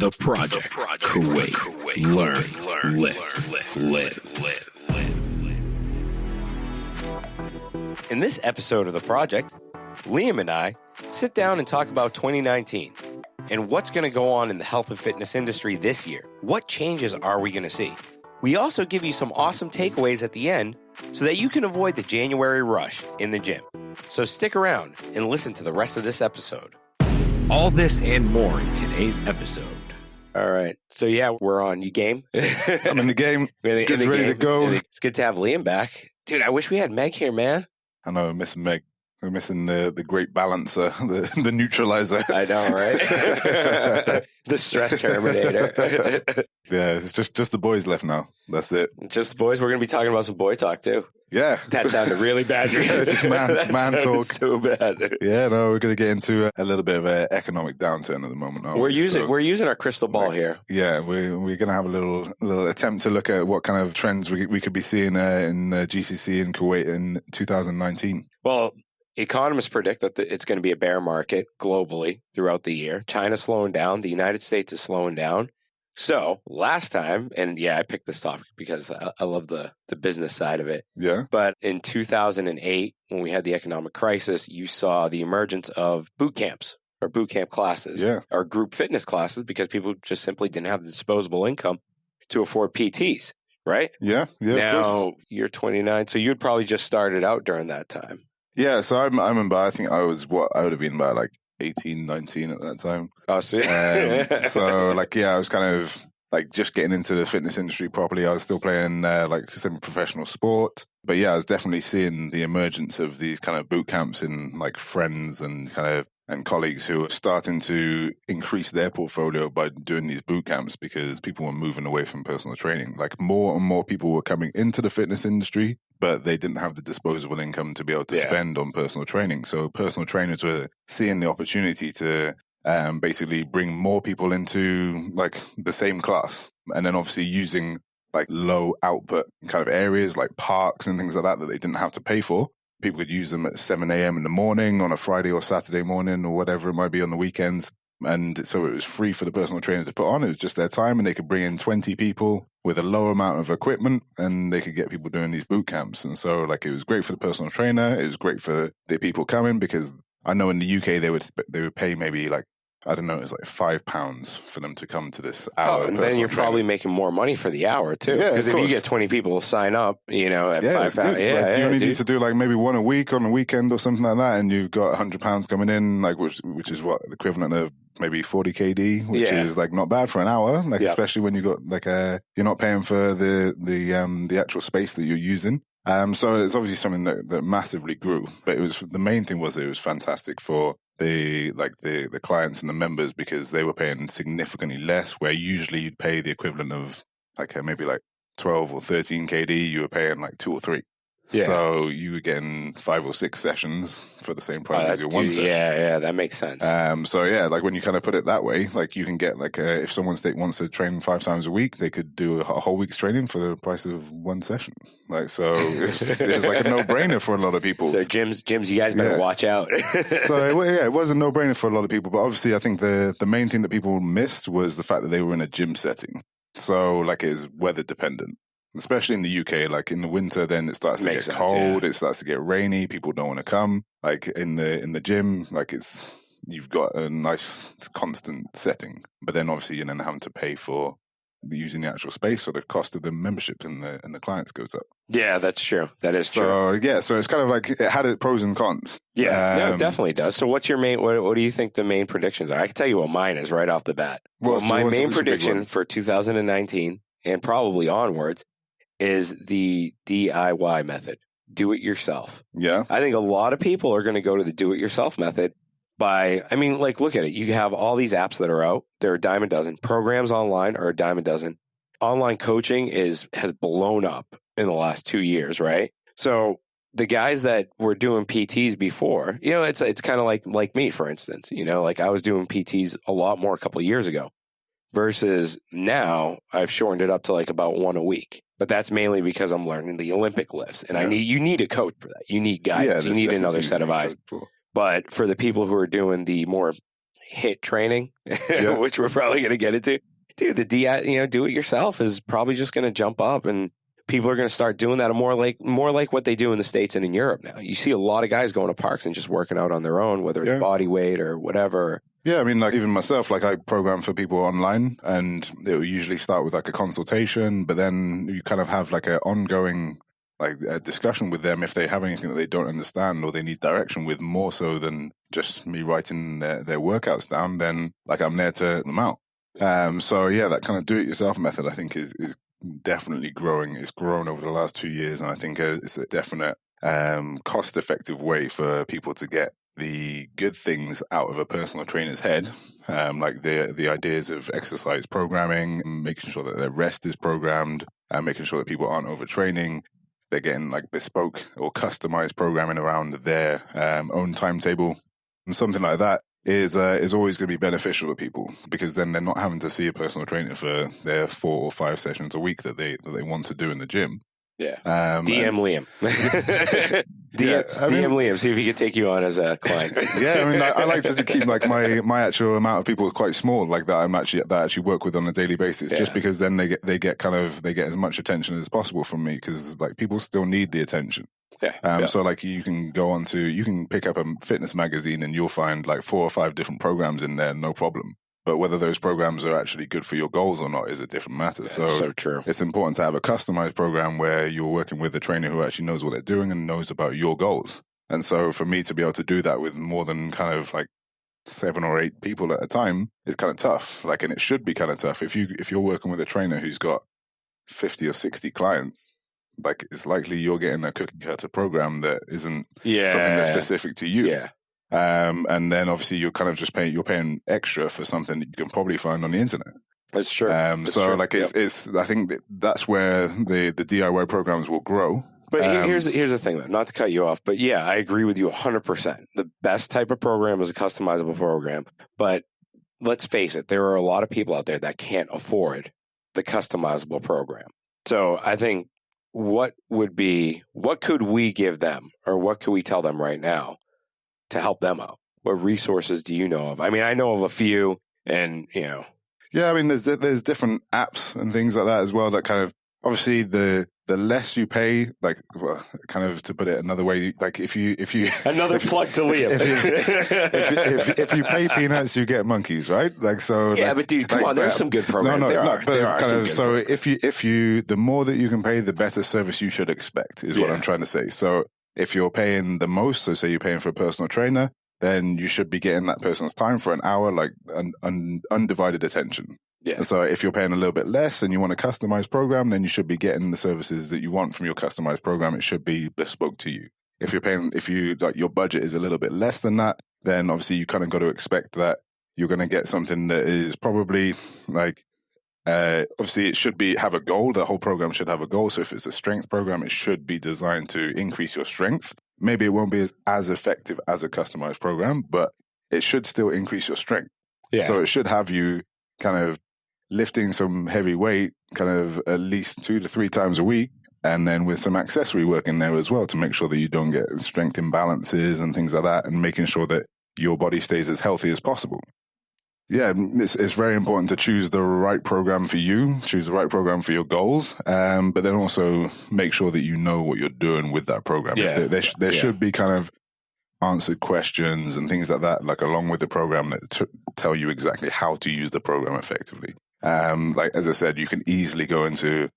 The Project Kuwait. Learn, live. In this episode of The Project, Liam and I sit down and talk about 2019 and what's going to go on in the health and fitness industry this year. What changes are we going to see? We also give you some awesome takeaways at the end so that you can avoid the January rush in the gym. So stick around and listen to the rest of this episode. All this and more in today's episode. All right. So, yeah, we're on. You game? I'm in the game. Ready to go. It's good to have Liam back. Dude, I wish we had Meg here, man. I know, we're missing Meg. We're missing the great balancer, the neutralizer. I know, right? The stress terminator. Yeah, it's just the boys left now. That's it. Just the boys. We're going to be talking about some boy talk, too. Yeah. That sounded really bad. Yeah, just man talk. So bad. Yeah, no, we're going to get into a little bit of an economic downturn at the moment. We're using our crystal ball here. Yeah, we're going to have a little attempt to look at what kind of trends we could be seeing in the GCC in Kuwait in 2019. Well, economists predict that it's going to be a bear market globally throughout the year. China's slowing down. The United States is slowing down. So last time, and yeah, I picked this topic because I love the business side of it. Yeah. But in 2008, when we had the economic crisis, you saw the emergence of boot camps or boot camp classes or group fitness classes because people just simply didn't have the disposable income to afford PTs, right? Yeah. Now you're 29, so you'd probably just started out during that time. Yeah, so I remember, I think I would have been about like 18, 19 at that time. Oh, sweet. So I was kind of like just getting into the fitness industry properly. I was still playing like semi-professional sport. But yeah, I was definitely seeing the emergence of these kind of boot camps in like friends and colleagues who were starting to increase their portfolio by doing these boot camps because people were moving away from personal training. Like more and more people were coming into the fitness industry, but they didn't have the disposable income to be able to spend on personal training. So personal trainers were seeing the opportunity to basically bring more people into like the same class. And then obviously using like low output kind of areas like parks and things like that they didn't have to pay for. People could use them at 7 a.m. in the morning on a Friday or Saturday morning or whatever it might be on the weekends. And so it was free for the personal trainer to put on. It was just their time and they could bring in 20 people with a low amount of equipment and they could get people doing these boot camps. And so like it was great for the personal trainer. It was great for the people coming because I know in the UK they would pay maybe like, I don't know, it's like £5 for them to come to this hour. Oh, and then you're probably making more money for the hour too. Because if you get 20 people to sign up, at £5. You only need to do like maybe one a week on a weekend or something like that. And you've got £100 coming in, like which is what the equivalent of maybe 40 KD, which is like not bad for an hour. Like especially when you got like you're not paying for the actual space that you're using. So it's obviously something that massively grew, but the main thing was it was fantastic for the clients and the members because they were paying significantly less, where usually you'd pay the equivalent of like maybe like 12 or 13 KD, you were paying like 2 or 3. Yeah. So you were getting 5 or 6 sessions for the same price as your one session. Yeah, that makes sense. So yeah, like when you kind of put it that way, like you can get like if someone wants to train 5 times a week, they could do a whole week's training for the price of one session. Like so, it's like a no-brainer for a lot of people. So gyms, you guys better watch out. So it was a no-brainer for a lot of people, but obviously I think the main thing that people missed was the fact that they were in a gym setting. So like it is weather dependent. Especially in the UK, like in the winter, then it starts to get cold. It starts to get rainy. People don't want to come. Like in the gym, like you've got a nice constant setting. But then obviously you're then having to pay for using the actual space, so the cost of the membership and the clients goes up. Yeah, that's true. That is true. So it's kind of like it had its pros and cons. Yeah, no, it definitely does. So what's your main? What do you think the main predictions are? I can tell you what mine is right off the bat. My main prediction for 2019 and probably onwards is the DIY method. Do it yourself. Yeah. I think a lot of people are going to go to the do it yourself method look at it. You have all these apps that are out. They're a dime a dozen. Programs online are a dime a dozen. Online coaching has blown up in the last 2 years, right? So the guys that were doing PTs before, it's kind of like me, for instance, like I was doing PTs a lot more a couple of years ago versus now I've shortened it up to like about 1 a week. But that's mainly because I'm learning the Olympic lifts, and you need a coach for that. You need guidance. You need another set of eyes. But for the people who are doing the more HIIT training, which we're probably going to get into. Dude, the do it yourself is probably just going to jump up, and people are going to start doing that more like what they do in the States and in Europe now. You see a lot of guys going to parks and just working out on their own, whether it's body weight or whatever. Yeah, I mean, like even myself, like I program for people online, and it will usually start with like a consultation, but then you kind of have like an ongoing like a discussion with them if they have anything that they don't understand or they need direction with, more so than just me writing their workouts down. Then like I'm there to help them out. So yeah, that kind of do-it-yourself method, I think, is definitely growing. It's grown over the last 2 years, and I think it's a definite cost-effective way for people to get the good things out of a personal trainer's head, like the ideas of exercise programming, making sure that their rest is programmed, and making sure that people aren't overtraining. They're getting like bespoke or customized programming around their own timetable. And something like that is always going to be beneficial to people, because then they're not having to see a personal trainer for their 4 or 5 sessions a week that they want to do in the gym. Yeah. DM Liam. DM Liam, see if he could take you on as a client. Yeah, I mean, I like to keep like my actual amount of people quite small, like that I actually work with on a daily basis, just because then they get as much attention as possible from me, because like people still need the attention. So like you can pick up a fitness magazine and you'll find like 4 or 5 different programs in there, no problem. But whether those programs are actually good for your goals or not is a different matter. So true. It's important to have a customized program where you're working with a trainer who actually knows what they're doing and knows about your goals. And so for me to be able to do that with more than kind of like 7 or 8 people at a time is kind of tough. Like, and it should be kind of tough. If you're working with a trainer who's got 50 or 60 clients, like it's likely you're getting a cookie cutter program that isn't something that's specific to you. Yeah. And then obviously you're kind of just paying extra for something that you can probably find on the internet. That's true. It's I think that's where the DIY programs will grow. But here's the thing, though, not to cut you off, but yeah, I agree with you 100%. The best type of program is a customizable program. But let's face it, there are a lot of people out there that can't afford the customizable program. So I think what could we give them, or what could we tell them right now to help them out? What resources do you know of? I mean, I know of a few, and Yeah, I mean, there's different apps and things like that as well that kind of, obviously the less you pay, like, well, kind of to put it another way, like if you another plug to Liam. If you pay peanuts, you get monkeys, right? Like, so yeah, but dude, come on, there's some good programs. There are. So if you the more that you can pay, the better service you should expect is what I'm trying to say. So if you're paying the most, so say you're paying for a personal trainer, then you should be getting that person's time for an hour, like undivided attention. Yeah. And so if you're paying a little bit less and you want a customized program, then you should be getting the services that you want from your customized program. It should be bespoke to you. If your budget is a little bit less than that, then obviously you kind of got to expect that you're going to get something that is probably like, obviously it should have a goal. The whole program should have a goal. So if it's a strength program, it should be designed to increase your strength. Maybe it won't be as effective as a customized program, but it should still increase your strength. Yeah. So it should have you kind of lifting some heavy weight kind of at least 2 to 3 times a week, and then with some accessory work in there as well to make sure that you don't get strength imbalances and things like that, and making sure that your body stays as healthy as possible. Yeah, it's very important to choose the right program for you, choose the right program for your goals, but then also make sure that you know what you're doing with that program. Yeah. There should be kind of answered questions and things like that, like along with the program that tell you exactly how to use the program effectively. Like, as I said, you can easily go into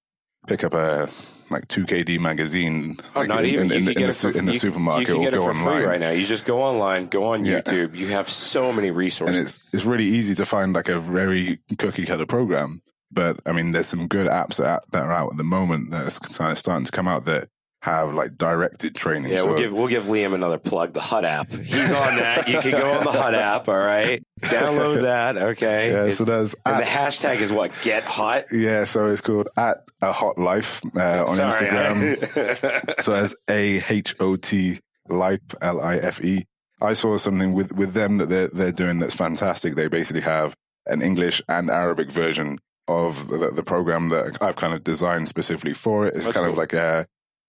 pick up a like 2KD magazine, like not even in the supermarket, you can get or go it for online free right now. You just go online, go on YouTube. You have so many resources, and it's really easy to find like a very cookie cutter program. But I mean, there's some good apps that are out at the moment that's kind of starting to come out that have like directed training. Yeah, we'll give Liam another plug. The HIIT app. He's on that. You can go on the HIIT app. All right, download that. Okay. Yeah. So there's the hashtag is what? Get HIIT. Yeah. So it's called @HOTLife on Instagram. So that's AHOT Life LIFE. I saw something with them that they're doing that's fantastic. They basically have an English and Arabic version of the program that I've kind of designed specifically for it. It's kind of like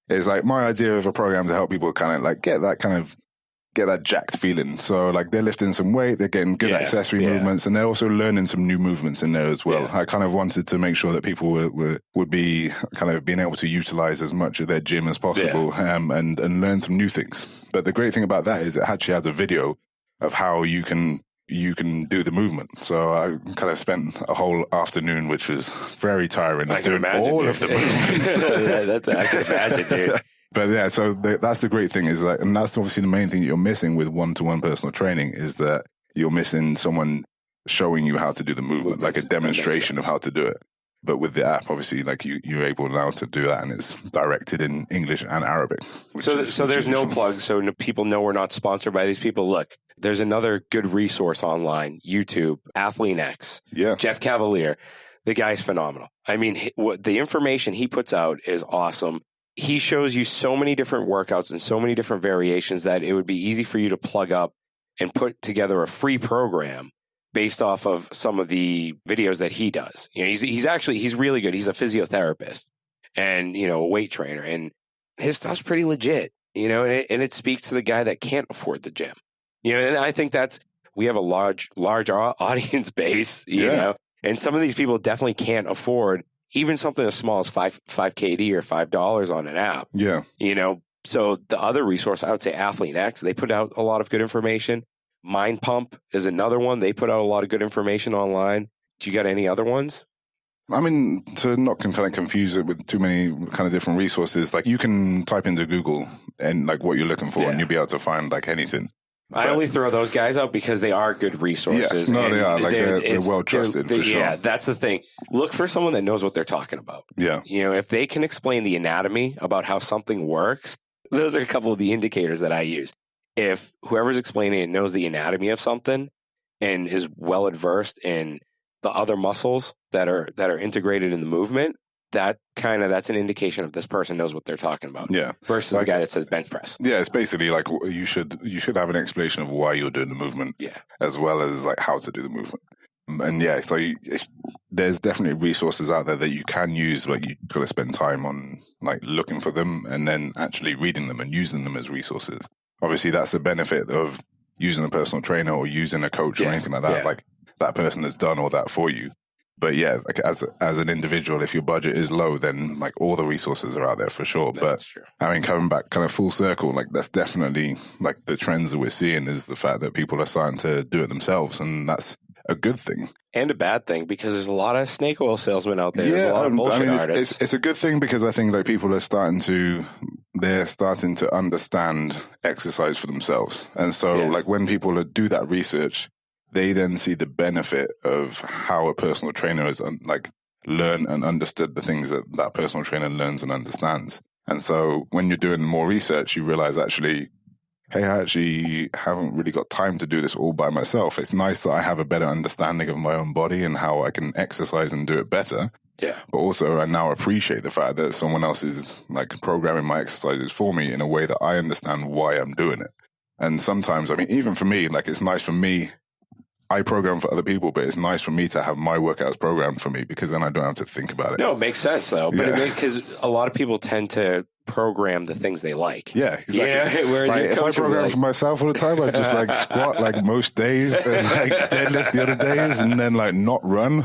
it's like my idea of a program to help people kind of like get that kind of get that jacked feeling. So like they're lifting some weight, they're getting good accessory movements, and they're also learning some new movements in there as well. Yeah. I kind of wanted to make sure that people would be kind of being able to utilize as much of their gym as possible, and learn some new things. But the great thing about that is it actually has a video of how you can do the movement. So I kind of spent a whole afternoon, which was very tiring, of doing all of the movements. I can imagine, dude. But yeah, so that's the great thing is like, and that's obviously the main thing that you're missing with one-to-one personal training is that you're missing someone showing you how to do the movement, like a demonstration of how to do it. But with the app, obviously, like you're able now to do that, and it's directed in English and Arabic. So there's no plug, so people know we're not sponsored by these people. Look, there's another good resource online, YouTube, Athlete Jeff Cavaliere. The guy's phenomenal. I mean, the information he puts out is awesome. He shows you so many different workouts and so many different variations that it would be easy for you to plug up and put together a free program based off of some of the videos that he does. You know, he's really good. He's a physiotherapist and, you know, a weight trainer, and his stuff's pretty legit, you know, and it speaks to the guy that can't afford the gym. You know, and I think we have a large audience base, you know, and some of these people definitely can't afford even something as small as 5 KD or $5 on an app. Yeah. You know, so the other resource, I would say Athlete X, they put out a lot of good information. Mind Pump is another one. They put out a lot of good information online. Do you got any other ones? I mean, to not kind of confuse it with too many kind of different resources, like you can type into Google and like what you're looking for and you'll be able to find like anything. I only throw those guys out because they are good resources. Yeah, no, they are. Like they're well trusted for sure. Yeah, that's the thing. Look for someone that knows what they're talking about. Yeah. You know, if they can explain the anatomy about how something works, those are a couple of the indicators that I use. If whoever's explaining it knows the anatomy of something and is well adversed in the other muscles that are integrated in the movement, that's an indication of this person knows what they're talking about. Yeah. Versus like, the guy that says bench press. Yeah, it's basically like you should have an explanation of why you're doing the movement. Yeah. As well as like how to do the movement. And yeah, so there's definitely resources out there that you can use, but you got to spend time on like looking for them and then actually reading them and using them as resources. Obviously, that's the benefit of using a personal trainer or using a coach or anything like that. Yeah. Like that person has done all that for you. But yeah, like as an individual, if your budget is low, then like all the resources are out there for sure. That's true. I mean, coming back kind of full circle, like that's definitely like the trends that we're seeing is the fact that people are starting to do it themselves, and that's a good thing. And a bad thing because there's a lot of snake oil salesmen out there. Yeah, there's a lot of bullshit artists. It's a good thing because I think like people are starting to understand exercise for themselves. And so like when people do that research, they then see the benefit of how a personal trainer has like learned and understood the things that personal trainer learns and understands. And so when you're doing more research, you realize actually, hey, I actually haven't really got time to do this all by myself. It's nice that I have a better understanding of my own body and how I can exercise and do it better. Yeah. But also I now appreciate the fact that someone else is like programming my exercises for me in a way that I understand why I'm doing it. And sometimes, I mean, even for me, like it's nice for me, I program for other people, but it's nice for me to have my workouts programmed for me because then I don't have to think about it. No, it makes sense though. But because a lot of people tend to program the things they like. Yeah, exactly. Yeah, whereas like, if I program for myself all the time, I just like squat like most days and like deadlift the other days and then like not run.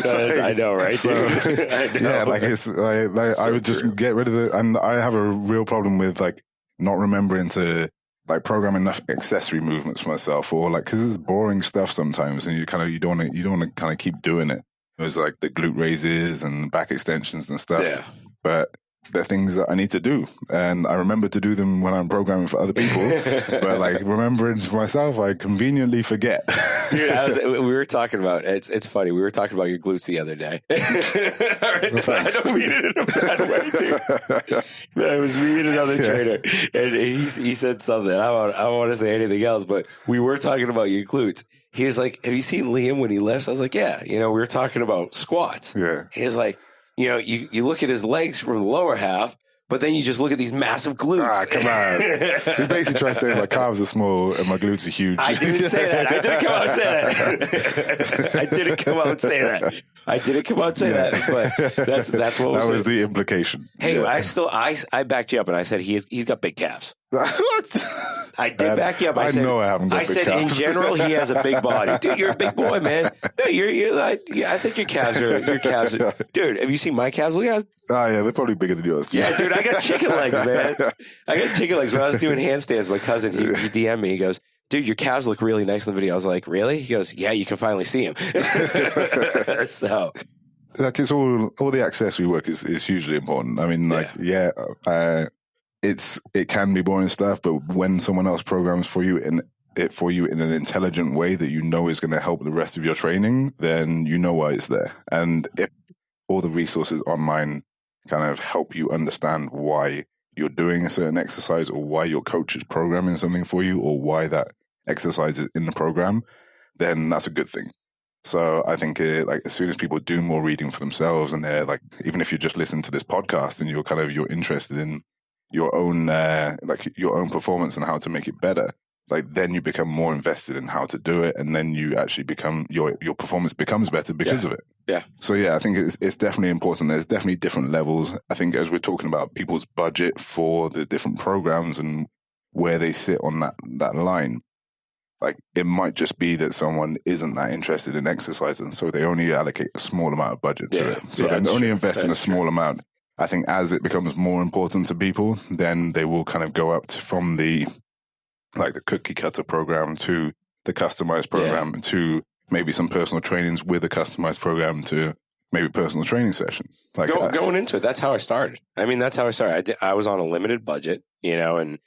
I know, right? So, I know. Yeah, like it's like so I would just get rid of it. And I have a real problem with like not remembering to like program enough accessory movements for myself, or like because it's boring stuff sometimes, and you don't want to kind of keep doing it. It was like the glute raises and back extensions and stuff. Yeah. But they're things that I need to do, and I remember to do them when I'm programming for other people. But like remembering for myself, I conveniently forget. Dude, we were talking about it's funny. We were talking about your glutes the other day. I don't mean it in a bad way, too. I was reading another trainer, and he said something. I don't want to say anything else, but we were talking about your glutes. He was like, "Have you seen Liam when he lifts?" I was like, "Yeah." You know, we were talking about squats. Yeah. He was like, you know, you look at his legs from the lower half, but then you just look at these massive glutes. Ah, come on. So you basically try to say my calves are small and my glutes are huge. I didn't say that. I didn't come out and say that. I didn't come out and say that. I didn't come out and say that, but that's what that was the implication. Hey, I backed you up and I said he's got big calves. What? I did back you up. I said, know I haven't got big said calves. in general he has a big body, dude. You're a big boy, man. No, I think your calves are. Dude, have you seen my calves? Look at. Oh yeah, they're probably bigger than yours. Yeah, dude, I got chicken legs, man. I got chicken legs. When I was doing handstands, my cousin he DM'd me. He goes, dude, your calves look really nice in the video. I was like, really? He goes, yeah, you can finally see them. So. Like it's all the accessory work is hugely important. I mean, it can be boring stuff, but when someone else programs for you in an intelligent way that you know is going to help the rest of your training, then you know why it's there. And if all the resources online kind of help you understand why you're doing a certain exercise or why your coach is programming something for you or why that exercise is in the program, then that's a good thing. So I think as soon as people do more reading for themselves and they're like, even if you just listen to this podcast and you're interested in your own your own performance and how to make it better, then you become more invested in how to do it, and then you actually become your performance becomes better because of it. Yeah. So I think it's definitely important. There's definitely different levels. I think as we're talking about people's budget for the different programs and where they sit on that line, it might just be that someone isn't that interested in exercise, and so they only allocate a small amount of budget to it. So they only invest in a small amount. I think as it becomes more important to people, then they will kind of go up from the cookie cutter program to the customized program to maybe some personal trainings with a customized program to maybe personal training sessions. Going into it, that's how I started. I mean, that's how I started. I was on a limited budget, and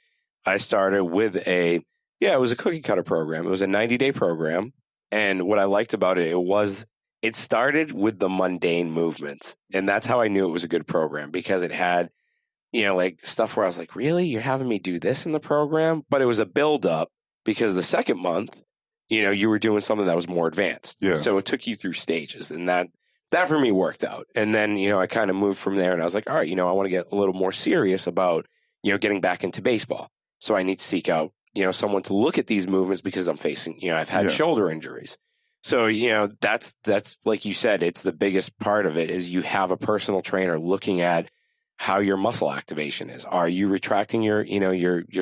I started with it was a cookie cutter program. It was a 90-day program. And what I liked about it started with the mundane movements. And that's how I knew it was a good program, because it had, stuff where I was like, really? You're having me do this in the program? But it was a build up, because the second month, you were doing something that was more advanced. Yeah. So it took you through stages, and that for me worked out. And then, I kind of moved from there, and I was like, all right, I want to get a little more serious about, getting back into baseball. So I need to seek out, someone to look at these movements, because I'm facing, I've had shoulder injuries. So, that's like you said, it's the biggest part of it is you have a personal trainer looking at how your muscle activation is. Are you retracting your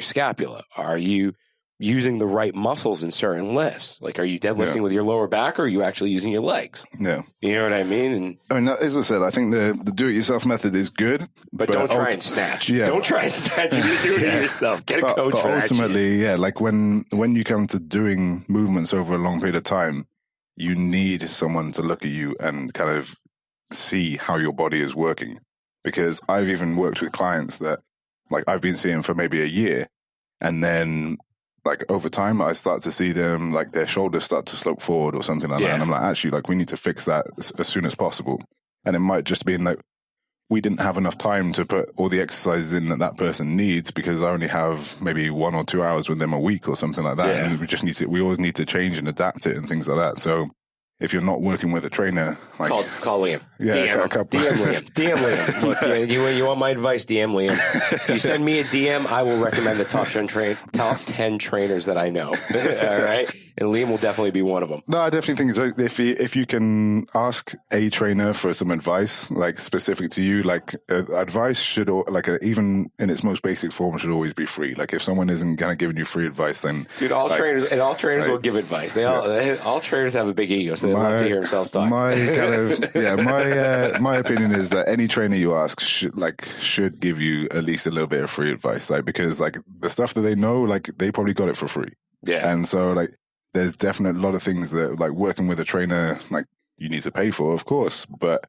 scapula? Are you using the right muscles in certain lifts? Like, are you deadlifting with your lower back, or are you actually using your legs? Yeah. You know what I mean? And as I said, I think the do-it-yourself method is good. But don't try and snatch. Yeah. Don't try and snatch. You need to do it yourself. Get a coach for that. Ultimately, when you come to doing movements over a long period of time, you need someone to look at you and kind of see how your body is working. Because I've even worked with clients that I've been seeing for maybe a year, and then over time I start to see them their shoulders start to slope forward or something like that, and I'm like, actually, we need to fix that as soon as possible. And it might just be we didn't have enough time to put all the exercises in that person needs, because I only have maybe 1 or 2 hours with them a week or something like that. Yeah. And we always need to change and adapt it and things like that. So if you're not working with a trainer, call Liam. Yeah, DM Liam. Look, you want my advice? DM Liam. If you send me a DM, I will recommend the top 10 trainers that I know. All right, and Liam will definitely be one of them. No, I definitely think if you can ask a trainer for some advice, specific to you, advice should even in its most basic form should always be free. If someone isn't kind of giving you free advice, then dude, all trainers will give advice. All trainers have a big ego. So they love to hear themselves talk. My opinion is that any trainer you ask should give you at least a little bit of free advice, because the stuff that they know, they probably got it for free. Yeah, and so there's definitely a lot of things that working with a trainer you need to pay for, of course, but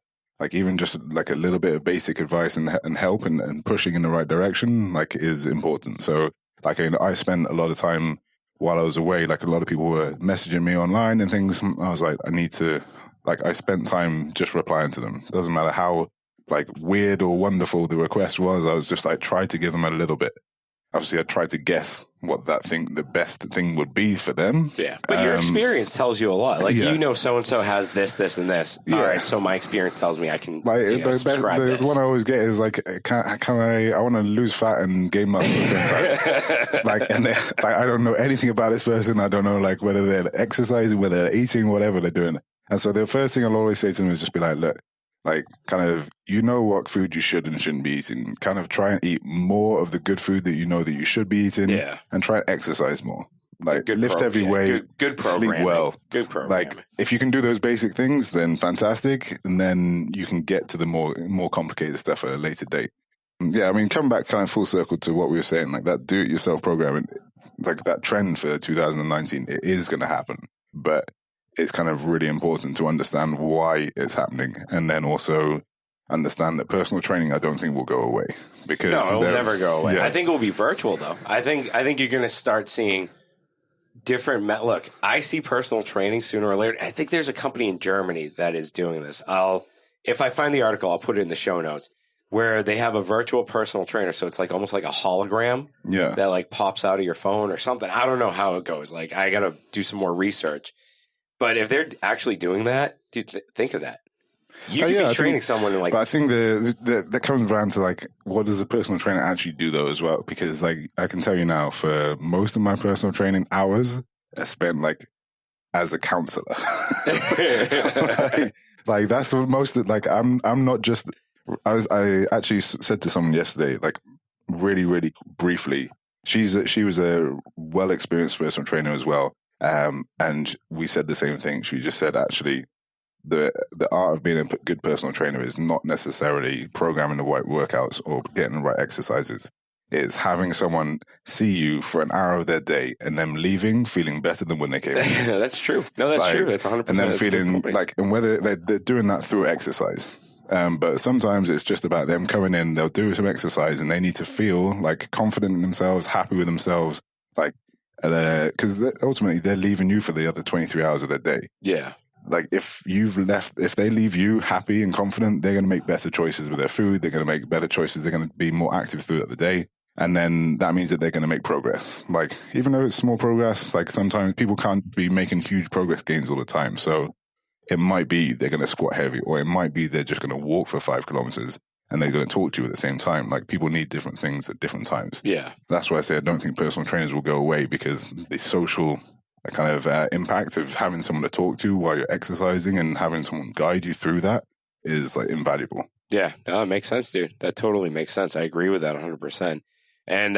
even just a little bit of basic advice and help and pushing in the right direction is important. So I spent a lot of time. While I was away, a lot of people were messaging me online and things. I was I need to, I spent time just replying to them. Doesn't matter how, weird or wonderful the request was. I was just, tried to give them a little bit. Obviously, I tried to guess what the best thing would be for them. Yeah. But your experience tells you a lot. So-and-so has this, and this. Yeah. All right, so my experience tells me I can subscribe the one I always get is I want to lose fat and gain muscle at the same time. And I don't know anything about this person. I don't know, whether they're exercising, whether they're eating, whatever they're doing. And so the first thing I'll always say to them is just be like, look, like kind of, you know what food you should and shouldn't be eating. Kind of try and eat more of the good food that you know that you should be eating. Yeah. And try and exercise more. Like Good lift every weight, good sleep well. Good program. Like if you can do those basic things, then fantastic. And then you can get to the more complicated stuff at a later date. Yeah, I mean, come back kind of full circle to what we were saying, like that do-it-yourself program, like that trend for 2019, it is going to happen. But it's kind of really important to understand why it's happening, and then also understand that personal training, I don't think will go away. Because no, it will never go away. Yeah. I think it will be virtual, though. I think you're going to start seeing different. Look, I see personal training sooner or later. I think there's a company in Germany that is doing this. If I find the article, I'll put it in the show notes, where they have a virtual personal trainer. So it's like almost like a hologram that like pops out of your phone or something. I don't know how it goes. Like I got to do some more research. But if they're actually doing that, dude, think of that. You could be training someone in like. But I think that comes around to like, what does a personal trainer actually do though as well? Because like I can tell you now, for most of my personal training hours, I spent like as a counselor. like that's what most of, like I'm not just. I actually said to someone yesterday, like really, really briefly. She was a well experienced personal trainer as well. And we said the same thing. She just said, actually, the art of being a good personal trainer is not necessarily programming the right workouts or getting the right exercises. It's having someone see you for an hour of their day and them leaving feeling better than when they came in. That's true. No, that's true. That's 100%. And then feeling like, and whether they're doing that through exercise. But sometimes it's just about them coming in, they'll do some exercise and they need to feel like confident in themselves, happy with themselves, like, because ultimately they're leaving you for the other 23 hours of their day. Yeah. Like if they leave you happy and confident, they're going to make better choices with their food. They're going to make better choices. They're going to be more active throughout the day. And then that means that they're going to make progress. Like, even though it's small progress, like sometimes people can't be making huge progress gains all the time. So it might be they're going to squat heavy, or it might be they're just going to walk for 5 kilometers and they're going to talk to you at the same time. Like, people need different things at different times. Yeah. That's why I say I don't think personal trainers will go away, because the social kind of impact of having someone to talk to while you're exercising and having someone guide you through that is like invaluable. Yeah, no, it makes sense, dude. That totally makes sense. I agree with that 100%. And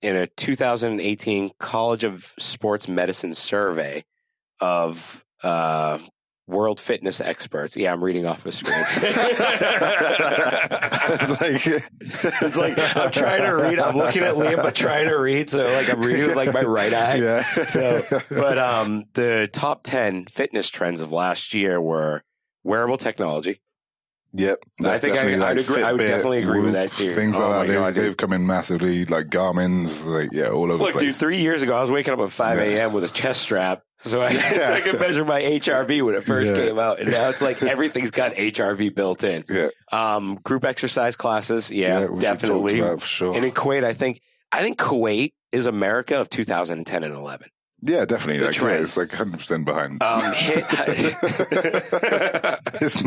in a 2018 College of Sports Medicine survey of world fitness experts. Yeah, I'm reading off a screen. It's like I'm trying to read. I'm looking at Liam, but trying to read. So like I'm reading with like my right eye. Yeah. So, but the top 10 fitness trends of last year were wearable technology. Yep. I think I would definitely agree with that too. Things like that. They've come in massively, like Garmin's, like, all over the place. Look, dude, 3 years ago, I was waking up at 5 a.m. with a chest strap so I could measure my HRV when it first came out. And now it's like everything's got HRV built in. Yeah. Group exercise classes. Yeah, definitely. For sure. And in Kuwait, I think Kuwait is America of 2010 and 11. Yeah, definitely. It's like 100% behind. It's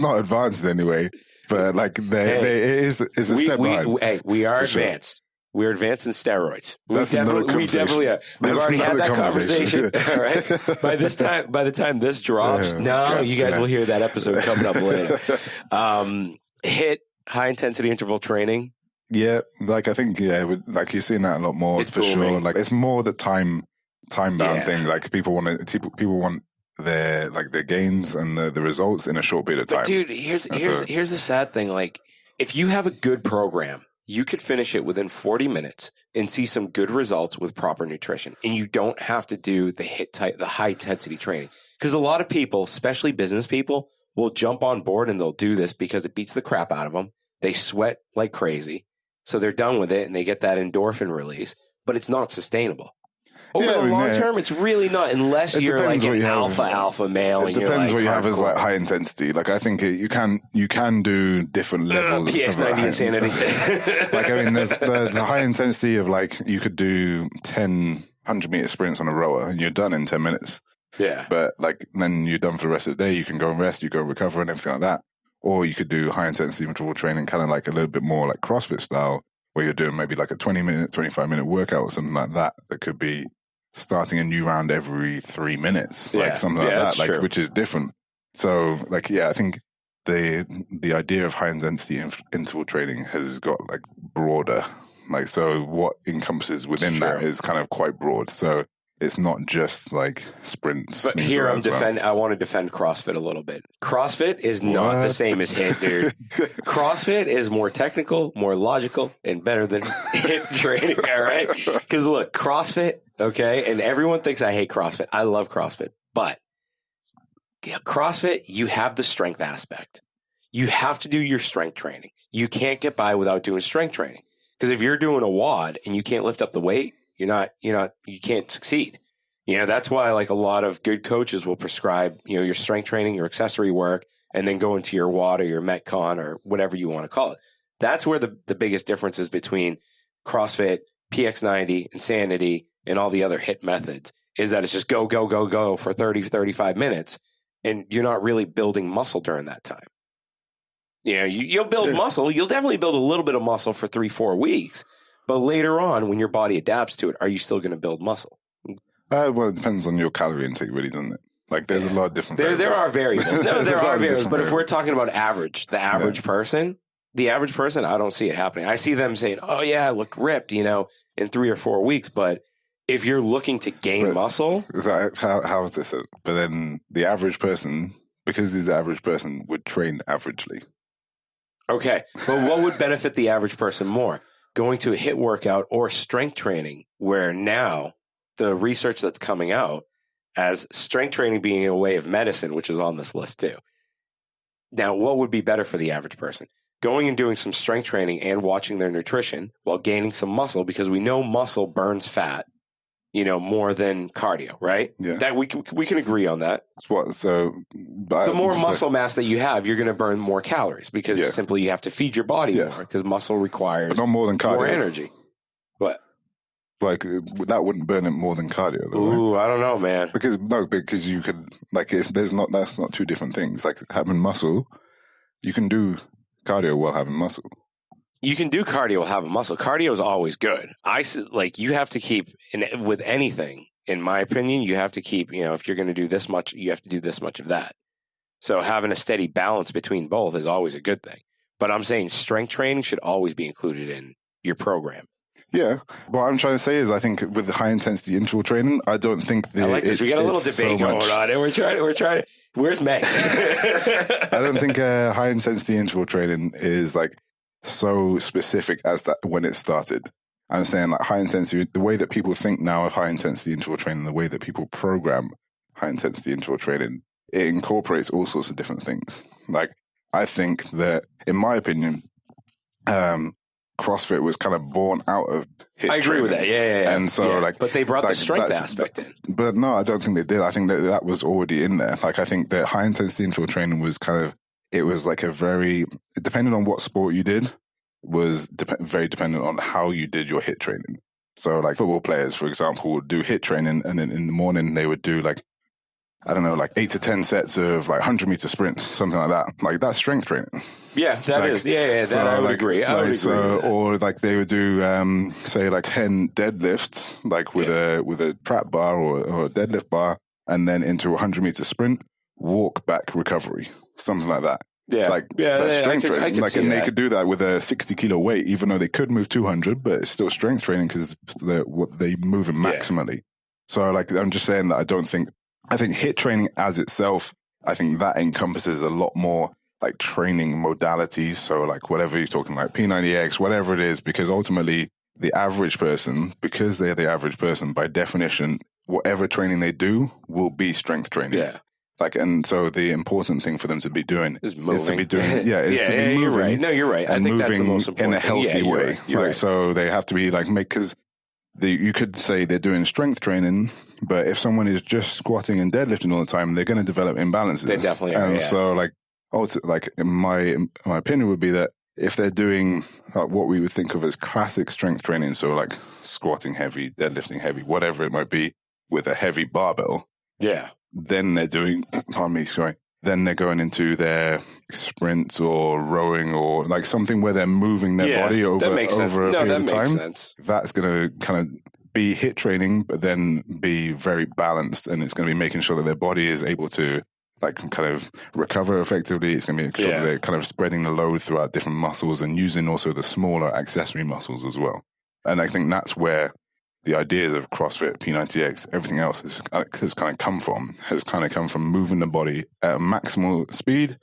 not advanced anyway, but like it's a step behind. We are advanced. Sure. We're advanced in steroids. We definitely are. We've That's already had that conversation. All right. By the time this drops, you guys will hear that episode coming up later. HIIT, high intensity interval training. Yeah, like I think like you're seeing that a lot more for sure. Like it's more the time bound thing. Like people want their gains and the results in a short period of time. But dude, here's the sad thing. Like, if you have a good program, you could finish it within 40 minutes and see some good results with proper nutrition. And you don't have to do the HIIT the high intensity training. Because a lot of people, especially business people, will jump on board and they'll do this because it beats the crap out of them. They sweat like crazy. So they're done with it and they get that endorphin release, but it's not sustainable. Over the long term, it's really not, unless you're like an alpha male. It depends what you have as like high intensity. Like I think you can do different levels. PX90 insanity. Like I mean, there's the high intensity of like you could do 10 100-meter sprints on a rower and you're done in 10 minutes. Yeah. But like then you're done for the rest of the day. You can go and rest. You go and recover and everything like that. Or you could do high intensity interval training, kind of like a little bit more like CrossFit style, where you're doing maybe like a 20-minute, 25-minute workout or something like that. That could be starting a new round every 3 minutes, like something like that, like true. Which is different. So like, yeah, I think the idea of high intensity interval training has got like broader, like, so what encompasses within that is kind of quite broad. So it's not just like sprints. But here I want to defend CrossFit a little bit. CrossFit is not the same as HIIT, dude. CrossFit is more technical, more logical, and better than HIIT training, all right? Because look, CrossFit, okay, and everyone thinks I hate CrossFit. I love CrossFit, but CrossFit, you have the strength aspect. You have to do your strength training. You can't get by without doing strength training. Because if you're doing a WOD and you can't lift up the weight, you can't succeed. That's why like a lot of good coaches will prescribe, your strength training, your accessory work, and then go into your WOD or your Metcon or whatever you want to call it. That's where the biggest difference is between CrossFit, PX90, Insanity, and all the other HIIT methods is that it's just go, go, go, go for 30, 35 minutes. And you're not really building muscle during that time. You'll build muscle. You'll definitely build a little bit of muscle for 3-4 weeks. But later on, when your body adapts to it, are you still going to build muscle? Well, it depends on your calorie intake, really, doesn't it? Like, there's a lot of different variables. There are variables. No, there are variables. But if we're talking about the average person, I don't see it happening. I see them saying, oh, yeah, I look ripped, in 3 or 4 weeks. But if you're looking to gain muscle. How is this? But then the average person, because he's the average person, would train averagely. Okay. But what would benefit the average person more? Going to a HIIT workout or strength training, where now the research that's coming out as strength training being a way of medicine, which is on this list too. Now, what would be better for the average person? Going and doing some strength training and watching their nutrition while gaining some muscle, because we know muscle burns fat, more than cardio, right? Yeah. That we can agree on that. The more muscle mass that you have, you're going to burn more calories because simply you have to feed your body more, because muscle requires but not more than cardio. More energy. But like that wouldn't burn it more than cardio, though, ooh, right? I don't know, man. Because you could that's not two different things. Like having muscle, you can do cardio while having muscle. You can do cardio while having muscle. Cardio is always good. You have to keep, with anything, in my opinion, you have to keep, if you're going to do this much, you have to do this much of that. So having a steady balance between both is always a good thing. But I'm saying strength training should always be included in your program. Yeah. What I'm trying to say is I think with the high intensity interval training, I don't think I like this. We got a little debate going on, and we're trying to, where's Meg? I don't think high intensity interval training is like so specific as that when it started. I'm saying like high intensity, the way that people think now of high intensity interval training, the way that people program high intensity interval training, it incorporates all sorts of different things. Like, I think that, in my opinion, CrossFit was kind of born out of HIIT. I agree with that. Yeah. And so, but they brought the strength aspect in. But no, I don't think they did. I think that was already in there. Like, I think that high intensity interval training was kind of, it was like depending on what sport you did, was very dependent on how you did your HIIT training. So, like, football players, for example, would do HIIT training, and then in the morning they would do like 8 to 10 sets of like 100-meter sprints, something like that. Like, that's strength training. Yeah, that is. Yeah, that I would agree. I would agree. Or like they would do, say, like 10 deadlifts, like with a trap bar or a deadlift bar, and then into a 100-meter sprint, walk back recovery, something like that. Yeah, that's strength training. And they could do that with a 60-kilo weight, even though they could move 200, but it's still strength training because they move maximally. Yeah. So, like, I'm just saying that I think HIIT training as itself, I think that encompasses a lot more like training modalities. So, like, whatever you're talking like P90X, whatever it is, because ultimately the average person, because they're the average person, by definition, whatever training they do will be strength training. Yeah. Like, and so the important thing for them to be doing is moving. To be doing, to be moving. You're right. No, you're right. I think that's the most important in a healthy way. Right. You're right. So they have to be like, because you could say they're doing strength training, but if someone is just squatting and deadlifting all the time, they're going to develop imbalances. They definitely are. And so, like, in my opinion would be that if they're doing what we would think of as classic strength training, so like squatting heavy, deadlifting heavy, whatever it might be, with a heavy barbell. Yeah. Then they're doing, then they're going into their sprints or rowing or like something where they're moving their body over a period of time. That's going to kind of be HIIT training, but then be very balanced. And it's going to be making sure that their body is able to like kind of recover effectively. It's going to be sure they're kind of spreading the load throughout different muscles and using also the smaller accessory muscles as well. And I think that's where the ideas of CrossFit, P90X, everything else has kind of come from moving the body at maximal speed,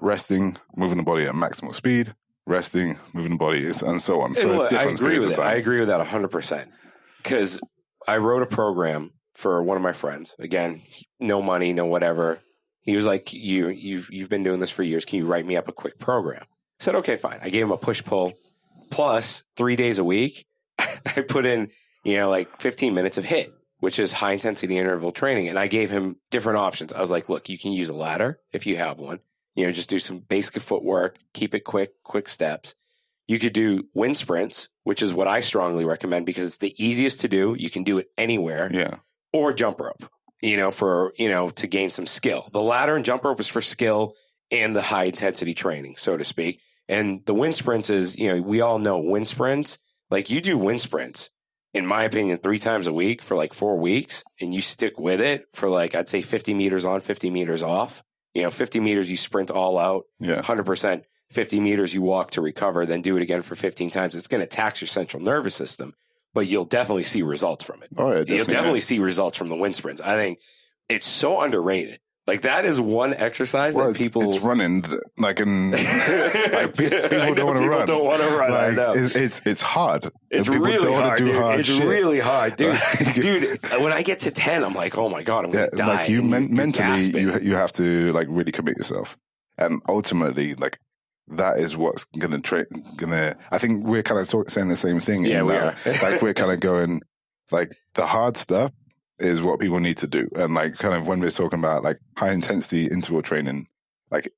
resting, moving the body at maximal speed, resting, moving the body, and so on. I agree with it. I agree with that 100%. Because I wrote a program for one of my friends. Again, no money, no whatever. He was like, you've been doing this for years. Can you write me up a quick program? I said, okay, fine. I gave him a push-pull plus 3 days a week. I put in, like 15 minutes of HIIT, which is high-intensity interval training. And I gave him different options. I was like, look, you can use a ladder if you have one. Just do some basic footwork, keep it quick steps. You could do wind sprints, which is what I strongly recommend because it's the easiest to do. You can do it anywhere. Yeah. Or jump rope, to gain some skill. The ladder and jump rope is for skill and the high intensity training, so to speak. And the wind sprints is, we all know wind sprints. Like you do wind sprints, in my opinion, 3 times a week for like 4 weeks, and you stick with it for like, I'd say 50 meters on, 50 meters off. 50 meters, you sprint all out, 100%. 50 meters, you walk to recover, then do it again for 15 times. It's going to tax your central nervous system, but you'll definitely see results from it. Oh, yeah, you'll definitely see results from the wind sprints. I think it's so underrated. Like that is one exercise that people. It's running like in like people don't want to run. People don't want to run. Like, I know. It's hard. It's people really hard. Do dude. hard it's shit. really hard, dude. Dude, when I get to 10, I'm like, oh my god, I'm gonna die. Like mentally, you have to like really commit yourself, and ultimately, like that is what's gonna. I think we're kind of saying the same thing. Yeah, we are. Like we're kind of going like the hard stuff is what people need to do. And like kind of when we're talking about like high intensity interval training, like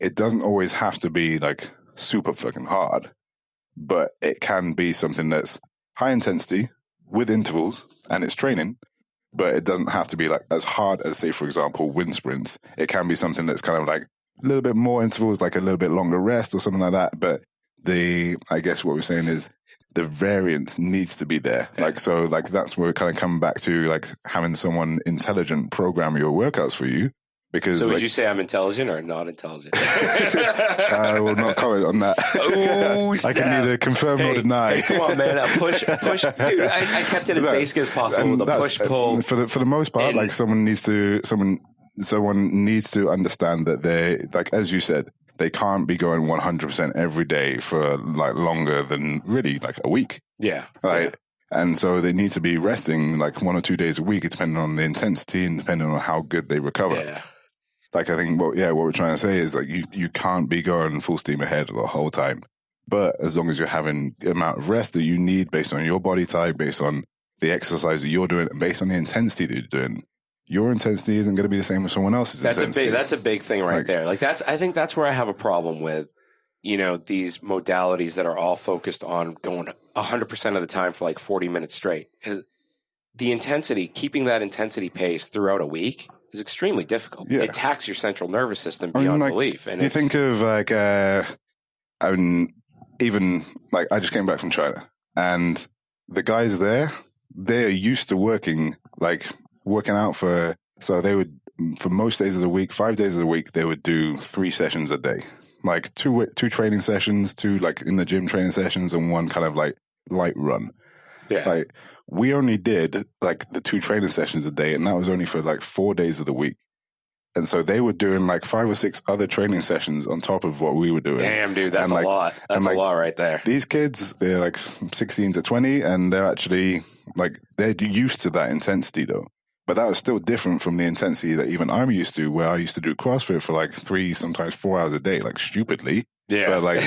it doesn't always have to be like super fucking hard, but it can be something that's high intensity with intervals and it's training, but it doesn't have to be like as hard as, say, for example, wind sprints. It can be something that's kind of like a little bit more intervals, like a little bit longer rest or something like that. But I guess what we're saying is the variance needs to be there. Like, so like that's where we're kind of coming back to like having someone intelligent program your workouts for you. Because so would you say I'm intelligent or not intelligent? I will not comment on that. Ooh, I can neither confirm nor deny. Hey, come on, man. A push. Dude, I kept it as basic as possible with a push-pull. For the most part, like someone needs to understand that they, like, as you said, they can't be going 100% every day for like longer than really like a week. Yeah. Right. Yeah. And so they need to be resting like 1 or 2 days a week, depending on the intensity and depending on how good they recover. Yeah. Like I think what we're trying to say is like you can't be going full steam ahead the whole time. But as long as you're having the amount of rest that you need based on your body type, based on the exercise that you're doing, and based on the intensity that you're doing, your intensity isn't going to be the same as someone else's intensity. That's a big thing right there. Like I think that's where I have a problem with, these modalities that are all focused on going 100% of the time for like 40 minutes straight. The intensity, keeping that intensity pace throughout a week is extremely difficult. Yeah. It taxes your central nervous system beyond belief. And you think of like, even like I just came back from China and the guys there, they're used to working out so they would, for most days of the week, 5 days of the week, they would do 3 sessions a day, like two training sessions, 2 like in the gym training sessions and 1 kind of like light run. Yeah. Like we only did like the 2 training sessions a day and that was only for like 4 days of the week. And so they were doing like 5 or 6 other training sessions on top of what we were doing. Damn, dude, that's a lot. That's a lot right there. These kids, they're like 16 to 20 and they're actually like, they're used to that intensity though. But that was still different from the intensity that even I'm used to, where I used to do CrossFit for like 3, sometimes 4 hours a day, like stupidly. Yeah. But like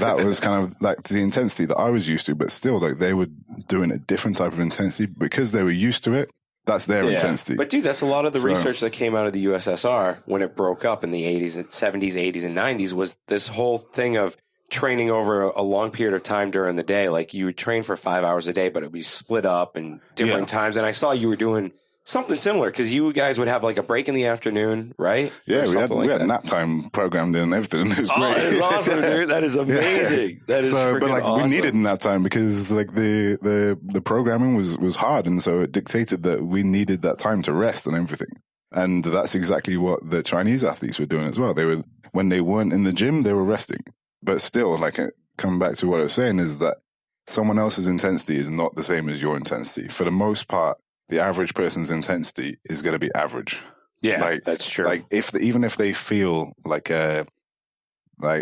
that was kind of like the intensity that I was used to, but still like they were doing a different type of intensity because they were used to it. That's their intensity. But dude, that's a lot of the research that came out of the USSR when it broke up in the 80s and 70s, 80s and 90s was this whole thing of training over a long period of time during the day. Like you would train for 5 hours a day, but it would be split up in different times. And I saw you were doing something similar because you guys would have like a break in the afternoon, right? Yeah, we had nap time programmed in and everything. It was great. That's awesome, dude. That is amazing. That is freaking awesome. We needed nap time because like the programming was hard, and so it dictated that we needed that time to rest and everything. And that's exactly what the Chinese athletes were doing as well. When they weren't in the gym, they were resting. But still, like, coming back to what I was saying is that someone else's intensity is not the same as your intensity. For the most part, the average person's intensity is going to be average. Yeah, like, that's true. Like even if they feel like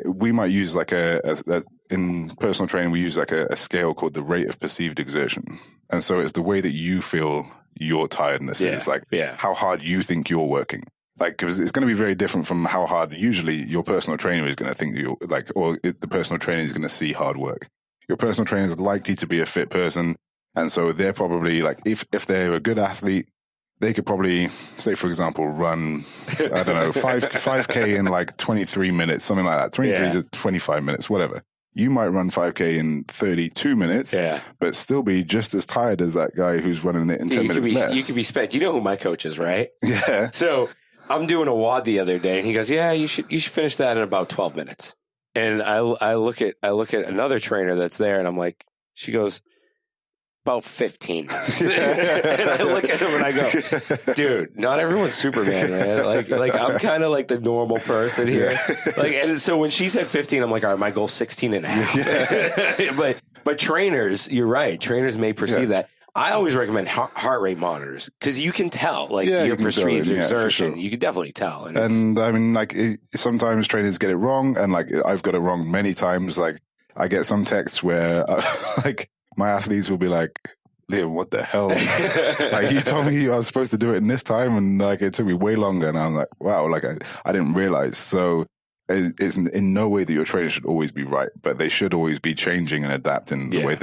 we might use like in personal training, we use like a scale called the rate of perceived exertion. And so it's the way that you feel your tiredness is, like how hard you think you're working. Like, because it's going to be very different from how hard usually your personal trainer is going to think you're like, or the personal trainer is going to see hard work. Your personal trainer is likely to be a fit person. And so they're probably like, if they're a good athlete, they could probably, say, for example, run, I don't know, 5K in like 23 minutes, something like that, 23 to 25 minutes, whatever. You might run 5K in 32 minutes, but still be just as tired as that guy who's running it in 10 minutes less. You could be spent. You know who my coach is, right? Yeah. So I'm doing a WOD the other day, and he goes, "Yeah, you should finish that in about 12 minutes." And I look at another trainer that's there, and I'm like, she goes, about 15 minutes. And I look at him and I go, dude, not everyone's Superman, man. Like I'm kind of like the normal person here. Like, and so when she said 15, I'm like, all right, my goal's 16 and a half. But trainers, you're right. Trainers may perceive that. I always recommend heart rate monitors because you can tell, like, your perceived exertion. Sure. You can definitely tell. And I mean, like, sometimes trainers get it wrong, and like I've got it wrong many times. Like, I get some texts where like my athletes will be like, "Liam, what the hell? Like, you told me I was supposed to do it in this time, and like it took me way longer." And I'm like, "Wow!" Like I didn't realize. So it's in no way that your trainer should always be right, but they should always be changing and adapting the way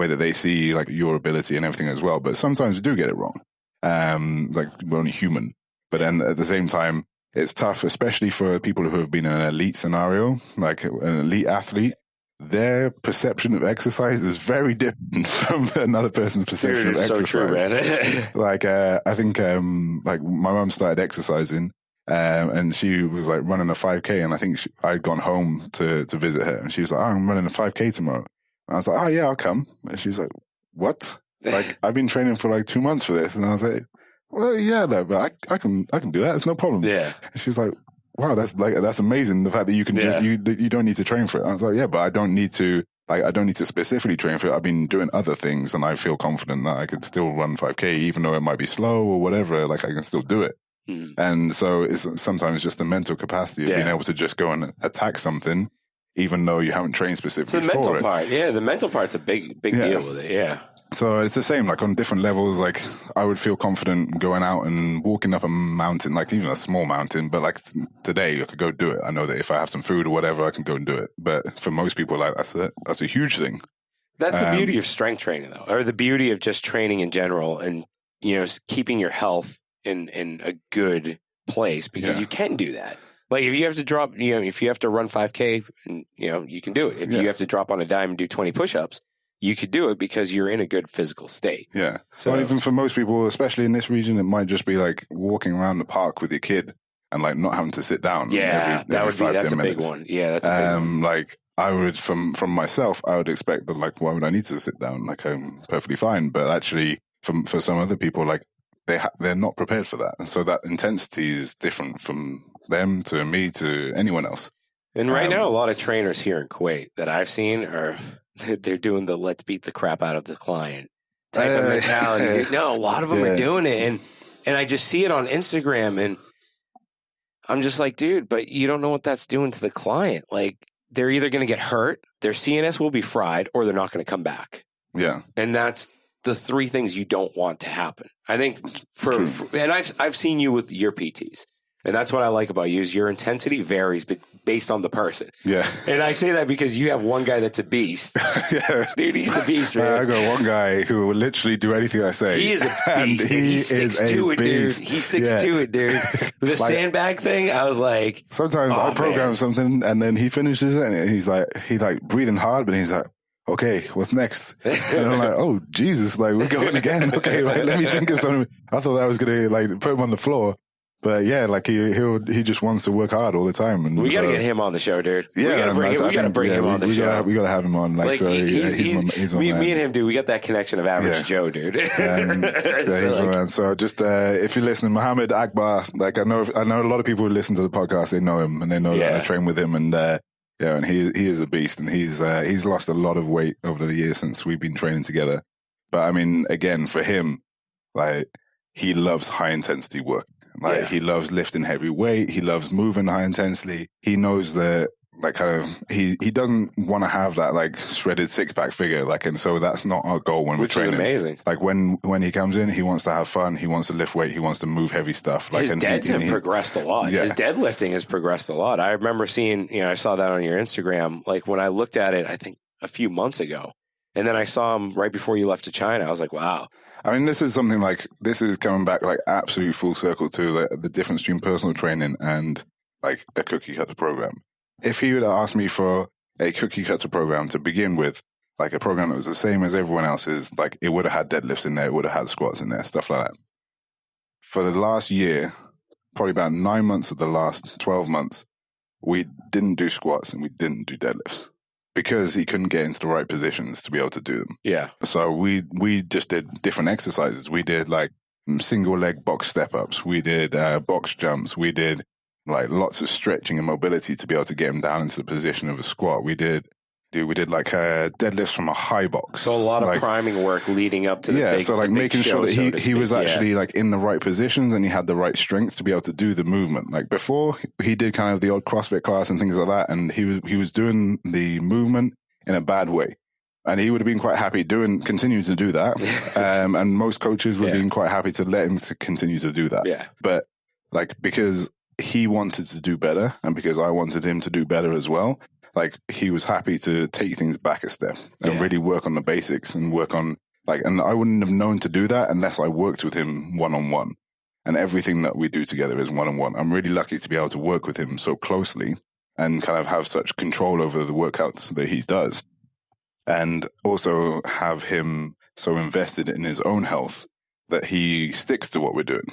that they see like your ability and everything as well. But sometimes we do get it wrong. Like, we're only human. But then at the same time, it's tough, especially for people who have been in an elite scenario, like an elite athlete. Their perception of exercise is very different from another person's perception of exercise. So true, man. Like, I think, like, my mum started exercising, and she was like running a 5K, and I think I'd gone home to visit her, and she was like, "Oh, I'm running a 5K tomorrow." And I was like, "Oh yeah, I'll come." And she's like, "What? Like, I've been training for like 2 months for this." And I was like, "Well, yeah, no, but I can do that. It's no problem." Yeah. And she's like, "Wow, that's amazing. The fact that you can just, you don't need to train for it." And I was like, "Yeah, but I don't need to specifically train for it. I've been doing other things, and I feel confident that I could still run 5K, even though it might be slow or whatever. Like, I can still do it." Mm. And so it's sometimes just the mental capacity of being able to just go and attack something, even though you haven't trained specifically for it. The mental part. Yeah, the mental part's a big deal with it. Yeah. So it's the same, like, on different levels. Like, I would feel confident going out and walking up a mountain, like even a small mountain, but like today I could go do it. I know that if I have some food or whatever, I can go and do it. But for most people, like, that's a huge thing. That's the beauty of strength training, though, or the beauty of just training in general, and, you know, keeping your health in a good place, because you can do that. Like, if you have to drop, you know, if you have to run 5K, you know, you can do it. If you have to drop on a dime and do 20 push-ups, you could do it because you're in a good physical state. Yeah. So well, even for most people, especially in this region, it might just be like walking around the park with your kid and like not having to sit down. Yeah, that's a big one. Yeah, that's a big one. Like, I would, from myself, I would expect that, like, why would I need to sit down? Like, I'm perfectly fine. But actually, for some other people, like, they're not prepared for that. And so that intensity is different from them to me to anyone else. And right now, a lot of trainers here in Kuwait that I've seen they're doing the let's beat the crap out of the client type of mentality. No, a lot of them are doing it. And I just see it on Instagram, and I'm just like, dude, but you don't know what that's doing to the client. Like, they're either going to get hurt, their CNS will be fried, or they're not going to come back. Yeah. And that's the three things you don't want to happen. I think and I've seen you with your PTs. And that's what I like about you, is your intensity varies based on the person. Yeah. And I say that because you have one guy that's a beast. Dude, he's a beast, man. I got one guy who will literally do anything I say. He is a beast. He sticks to it, dude. He sticks to it, dude. With the sandbag thing, I was like... Sometimes I program something, and then he finishes it, and he's like breathing hard, but he's like, "Okay, what's next?" And I'm like, "Oh, Jesus, like, we're going again. Okay, like, let me think of something." I thought that was going to, like, put him on the floor. But yeah, like he just wants to work hard all the time. And we got to get him on the show, dude. Yeah, we got to bring him on the show. We got to have him on. Like, so he's my man. Me and him, dude, we got that connection of average Joe, dude. So just if you're listening, Mohammed Akbar, like I know a lot of people who listen to the podcast, they know him and they know that I train with him, and and he is a beast, and he's lost a lot of weight over the years since we've been training together. But I mean, again, for him, like he loves high intensity work. Like he loves lifting heavy weight. He loves moving high intensely. He knows that, like, kind of, he doesn't want to have that like shredded 6-pack figure. Like, and so that's not our goal when we're training. Which is amazing. Like when he comes in, he wants to have fun. He wants to lift weight. He wants to move heavy stuff. Like, his deads have progressed a lot. Yeah. His deadlifting has progressed a lot. I remember seeing, I saw that on your Instagram. Like when I looked at it, I think a few months ago, and then I saw him right before you left to China. I was like, wow. I mean, this is something like, this is coming back like absolute full circle to the difference between personal training and like a cookie cutter program. If he would have asked me for a cookie cutter program to begin with, like a program that was the same as everyone else's, like it would have had deadlifts in there, it would have had squats in there, stuff like that. For the last year, probably about 9 months of the last 12 months, we didn't do squats and we didn't do deadlifts, because he couldn't get into the right positions to be able to do them. Yeah. So we just did different exercises. We did like single leg box step ups. We did box jumps. We did like lots of stretching and mobility to be able to get him down into the position of a squat. We did like deadlifts from a high box. So a lot of priming work leading up to the big, so like making sure that he was actually like in the right positions and he had the right strength to be able to do the movement. Like before, he did kind of the odd CrossFit class and things like that, and he was doing the movement in a bad way. And he would have been quite happy continuing to do that. And most coaches would have been quite happy to let him to continue to do that. Yeah. But like, because he wanted to do better and because I wanted him to do better as well, like he was happy to take things back a step and really work on the basics and work on like, and I wouldn't have known to do that unless I worked with him one-on-one. And everything that we do together is one-on-one. I'm really lucky to be able to work with him so closely and kind of have such control over the workouts that he does. And also have him so invested in his own health that he sticks to what we're doing.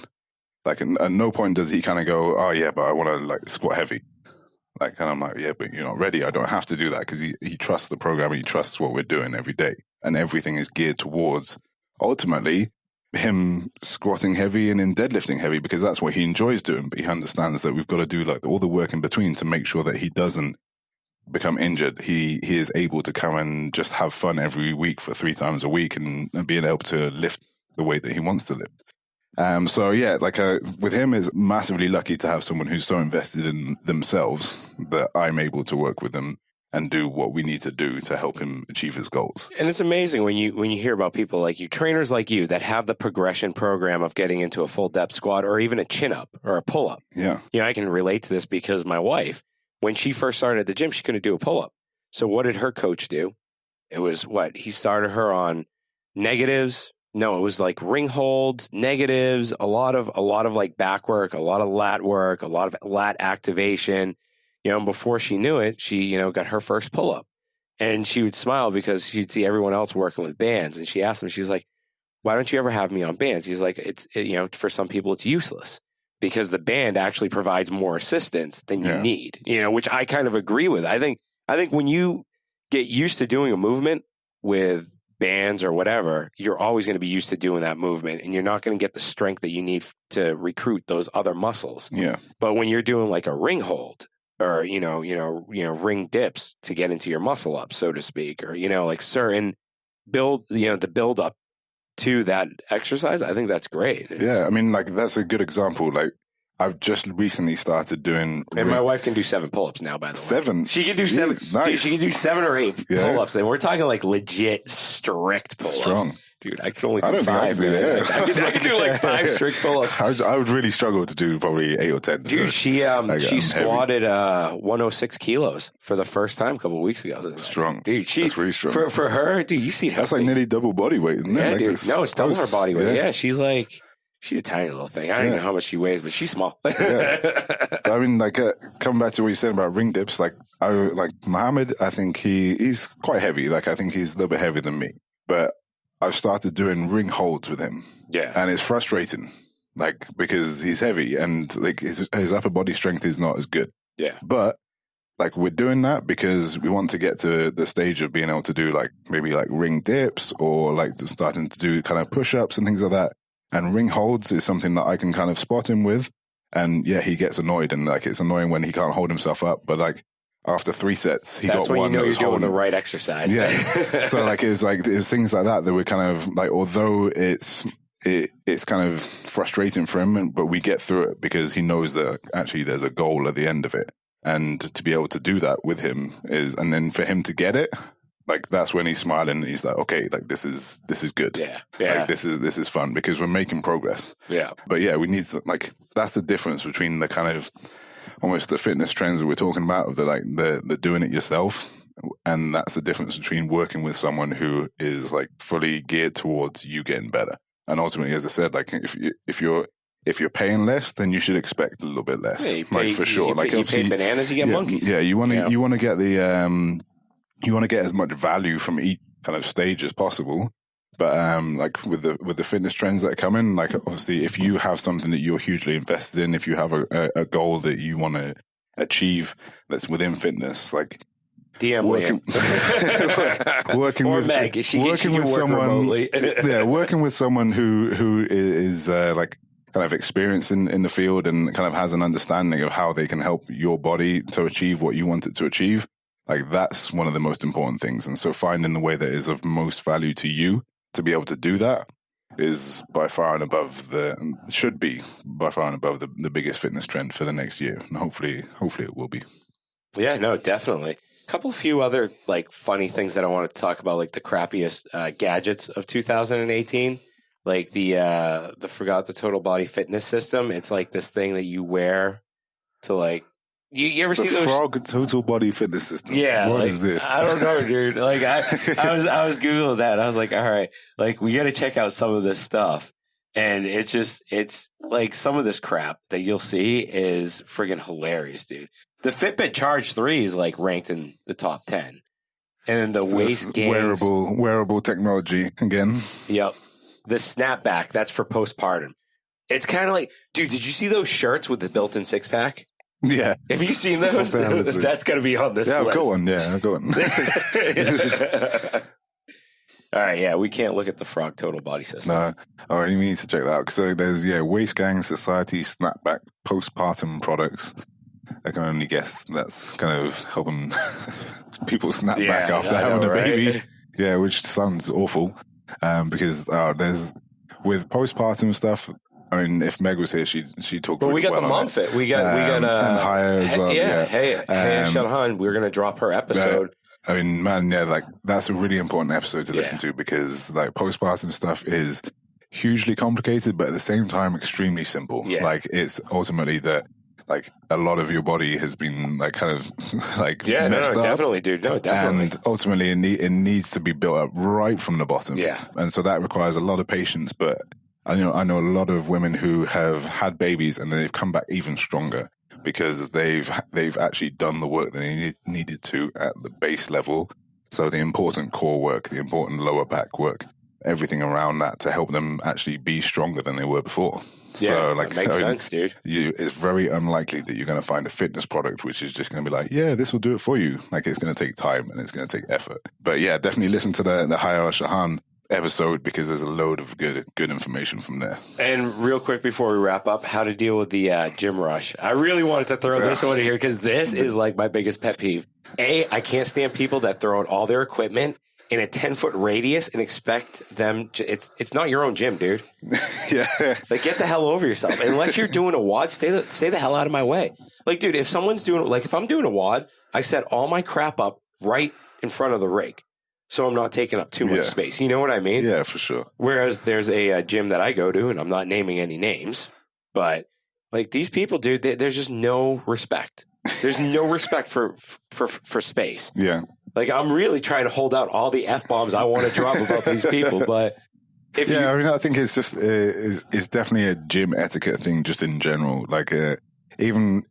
Like at no point does he kind of go, oh yeah, but I want to like squat heavy. Like, and I'm like, yeah, but you're not ready. I don't have to do that, because he trusts the program. He trusts what we're doing every day. And everything is geared towards ultimately him squatting heavy and then deadlifting heavy, because that's what he enjoys doing. But he understands that we've got to do like all the work in between to make sure that he doesn't become injured. He is able to come and just have fun every week for 3 times a week and being able to lift the weight that he wants to lift. So yeah, like with him is massively lucky to have someone who's so invested in themselves that I'm able to work with them and do what we need to do to help him achieve his goals. And it's amazing when you hear about people like you, trainers like you, that have the progression program of getting into a full depth squat or even a chin up or a pull up. Yeah. I can relate to this because my wife, when she first started at the gym, she couldn't do a pull up. So what did her coach do? It was he started her on negatives. No, it was like ring holds, negatives, a lot of like back work, a lot of lat work, a lot of lat activation. And before she knew it, she, got her first pull up, and she would smile because she'd see everyone else working with bands. And she asked him, she was like, why don't you ever have me on bands? He's like, for some people it's useless because the band actually provides more assistance than you need, which I kind of agree with. I think when you get used to doing a movement with bands or whatever, you're always going to be used to doing that movement, and you're not going to get the strength that you need to recruit those other muscles. Yeah. But when you're doing like a ring hold or, ring dips to get into your muscle up, so to speak, or, like certain the build up to that exercise, I think that's great. I mean, like that's a good example. Like I've just recently started doing... And my wife can do 7 pull-ups now, by the way. 7? She can do 7. Nice. Dude, she can do 7 or 8 pull-ups. And we're talking like legit strict pull-ups. Strong. Dude, I can only do 5. I don't think I can do that. I can do like 5 strict pull-ups. I would really struggle to do probably 8 or 10. Dude, she squatted 106 kilos for the first time a couple of weeks ago. Strong. Dude, that's really strong. For her, dude, you see how that's like nearly double body weight, isn't it? Yeah, like dude. No, it's double her body weight. Yeah, she's a tiny little thing. I don't even know how much she weighs, but she's small. I mean, like, coming back to what you said about ring dips, like Mohammed, I think he's quite heavy. Like, I think he's a little bit heavier than me. But I've started doing ring holds with him. Yeah. And it's frustrating like because he's heavy and like his upper body strength is not as good. Yeah. But like we're doing that because we want to get to the stage of being able to do like maybe like ring dips or like starting to do kind of push-ups and things like that. And ring holds is something that I can kind of spot him with. And yeah, he gets annoyed and like it's annoying when he can't hold himself up. But like after 3 sets, he That's got when one. you know that you're was doing holding the right exercise. Yeah. So like it was things like that were kind of like, although it's kind of frustrating for him, but we get through it because he knows that actually there's a goal at the end of it. And to be able to do that with him and then for him to get it, like that's when he's smiling and he's like, okay, like this is good. Yeah. Like this is fun because we're making progress. Yeah. But yeah, we need to, like, that's the difference between the kind of almost the fitness trends that we're talking about of the doing it yourself. And that's the difference between working with someone who is like fully geared towards you getting better. And ultimately, as I said, like if you're paying less, then you should expect a little bit less. Yeah, like for sure. You pay bananas, you get monkeys. Yeah, you want to get you want to get as much value from each kind of stage as possible. But like with the fitness trends that are coming, like obviously, if you have something that you're hugely invested in, if you have a goal that you want to achieve that's within fitness, like. DM working or with Meg, working with someone remotely. working with someone who is like kind of experienced in the field and kind of has an understanding of how they can help your body to achieve what you want it to achieve. Like that's one of the most important things. And so finding the way that is of most value to you to be able to do that is by far and above should be by far and above the biggest fitness trend for the next year. And hopefully it will be. Yeah, no, definitely. A few other like funny things that I wanted to talk about, like the crappiest gadgets of 2018, like the forgot the total body fitness system. It's like this thing that you wear to like you ever see those frog total body fitness system? Yeah, what like, is this? I don't know, dude. Like I was googling that. I was like, all right, like we got to check out some of this stuff. And it's like some of this crap that you'll see is friggin' hilarious, dude. The Fitbit Charge 3 is like ranked in the top 10. And the waist gains. Wearable technology again. Yep. The snapback, that's for postpartum. It's kind of like, dude, did you see those shirts with the built-in six-pack? Yeah. Have you seen those? That's going to be on this list. I've got one. Yeah, I've got one. All right, yeah, we can't look at the Frog Total Body System. No, all right, we need to check that out. So there's, Waist Gang Society Snapback Postpartum Products. I can only guess that's kind of helping people snap back after having a baby. Right? Yeah, which sounds awful because there's, with postpartum stuff, I mean, if Meg was here, she'd talk. But really we got well the mom fit. We got and higher as well. Yeah, hey, Shalhan, we're gonna drop her episode. I mean, man, yeah, like that's a really important episode to listen to because like postpartum stuff is hugely complicated, but at the same time extremely simple. Yeah. Like it's ultimately that like a lot of your body has been like kind of like messed up. Definitely, dude, definitely. And ultimately, it needs to be built up right from the bottom. Yeah, and so that requires a lot of patience, but. I know a lot of women who have had babies and they've come back even stronger because they've actually done the work that they needed to at the base level. So the important core work, the important lower back work, everything around that to help them actually be stronger than they were before. Yeah, so, like, that makes sense, dude. It's very unlikely that you're going to find a fitness product which is just going to be like, yeah, this will do it for you. Like it's going to take time and it's going to take effort. But yeah, definitely listen to the Hayar Shahan episode because there's a load of good information from there. And real quick before we wrap up, how to deal with the gym rush. I really wanted to throw this one in here because this is like my biggest pet peeve. I can't stand people that throw out all their equipment in a 10-foot radius and expect them it's not your own gym, dude. Yeah. Like get the hell over yourself. Unless you're doing a WOD, stay the hell out of my way. Like, dude, if someone's doing like if I'm doing a WOD, I set all my crap up right in front of the rig. So I'm not taking up too much space. You know what I mean? Yeah, for sure. Whereas there's a gym that I go to, and I'm not naming any names, but like these people, dude, there's just no respect. There's no respect for space. Yeah. Like I'm really trying to hold out all the F-bombs I want to drop about these people, but I mean, I think it's just it's definitely a gym etiquette thing, just in general. Like even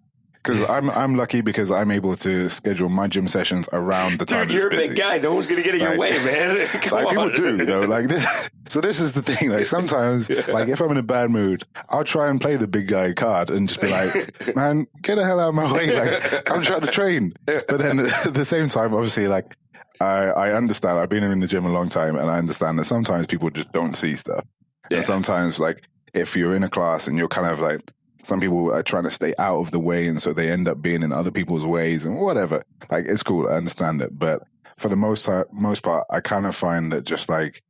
because I'm lucky because I'm able to schedule my gym sessions around the time. Dude, you're it's busy. a big guy. No one's gonna get in your way, man. Come Like on. people do, though. Like this. So this is the thing. Like sometimes, like if I'm in a bad mood, I'll try and play the big guy card and just be like, "Man, get the hell out of my way!" Like I'm trying to train. But then at the same time, obviously, like I understand. I've been in the gym a long time, and I understand that sometimes people just don't see stuff. Yeah. And sometimes, like if you're in a class and you're kind of like, some people are trying to stay out of the way, and so they end up being in other people's ways and whatever. Like it's cool, I understand it, but for the most part, I kind of find that just like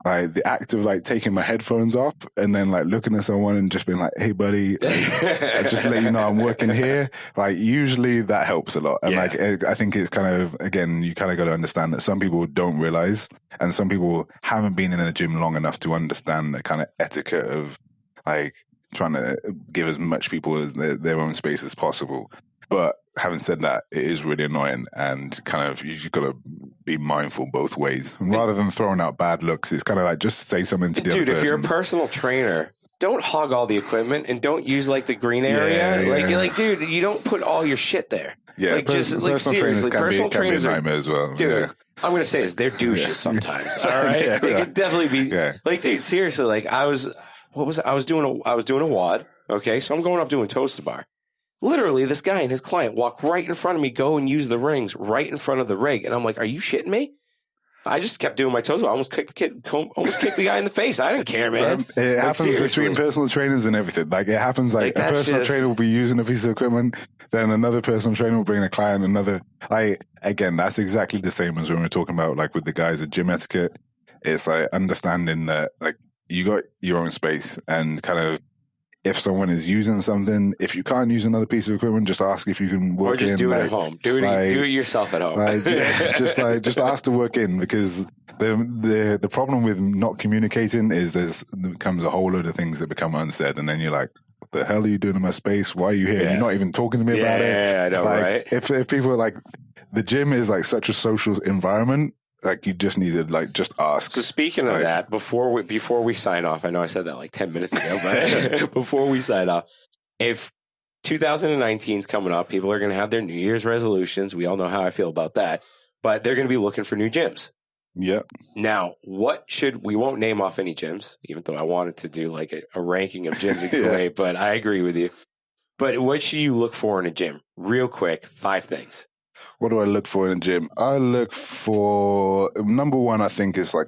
the act of like taking my headphones off and then like looking at someone and just being like, "Hey, buddy," like, just let you know I'm working here. Like usually that helps a lot, and like I think it's kind of, again, you kind of got to understand that some people don't realize, and some people haven't been in a gym long enough to understand the kind of etiquette of like trying to give as much people as their own space as possible. But having said that, it is really annoying, and kind of you just got to be mindful both ways. And rather than throwing out bad looks, it's kind of like just say something to the other person. Dude, if you're a personal trainer, don't hog all the equipment and don't use like the green area. Like, dude, you don't put all your shit there. Yeah, like just like seriously, personal trainers can be a are nightmare as well. Dude, I'm gonna say this: they're douches sometimes. All right, they could definitely be. Yeah. Like, dude, seriously, like I was doing a WOD. Okay, so I'm going up doing toes to bar. Literally, this guy and his client walk right in front of me, go and use the rings right in front of the rig. And I'm like, are you shitting me? I just kept doing my toes. I almost kicked the guy in the face. I didn't care, man. It happens between personal trainers and everything. Like it happens like a personal trainer will be using a piece of equipment, then another personal trainer will bring a client, again, that's exactly the same as when we're talking about like with the guys at gym etiquette. It's like understanding that like you got your own space, and kind of if someone is using something, if you can't use another piece of equipment, just ask if you can work in. Or just do it at home. Do it yourself at home. Just ask to work in, because the problem with not communicating is there comes a whole load of things that become unsaid, and then you're like, what the hell are you doing in my space? Why are you here? Yeah. You're not even talking to me about it. Yeah, I know, like, right? If people are like, the gym is like such a social environment. Like you just need to like just ask. So speaking of that, before we sign off, I know I said that like 10 minutes ago, but before we sign off, if 2019 is coming up, people are going to have their New Year's resolutions. We all know how I feel about that, but they're going to be looking for new gyms. Yep. Now, we won't name off any gyms, even though I wanted to do like a ranking of gyms in Kuwait, but I agree with you. But what should you look for in a gym? Real quick, 5 things. What do I look for in a gym? I look for, number one, I think, is like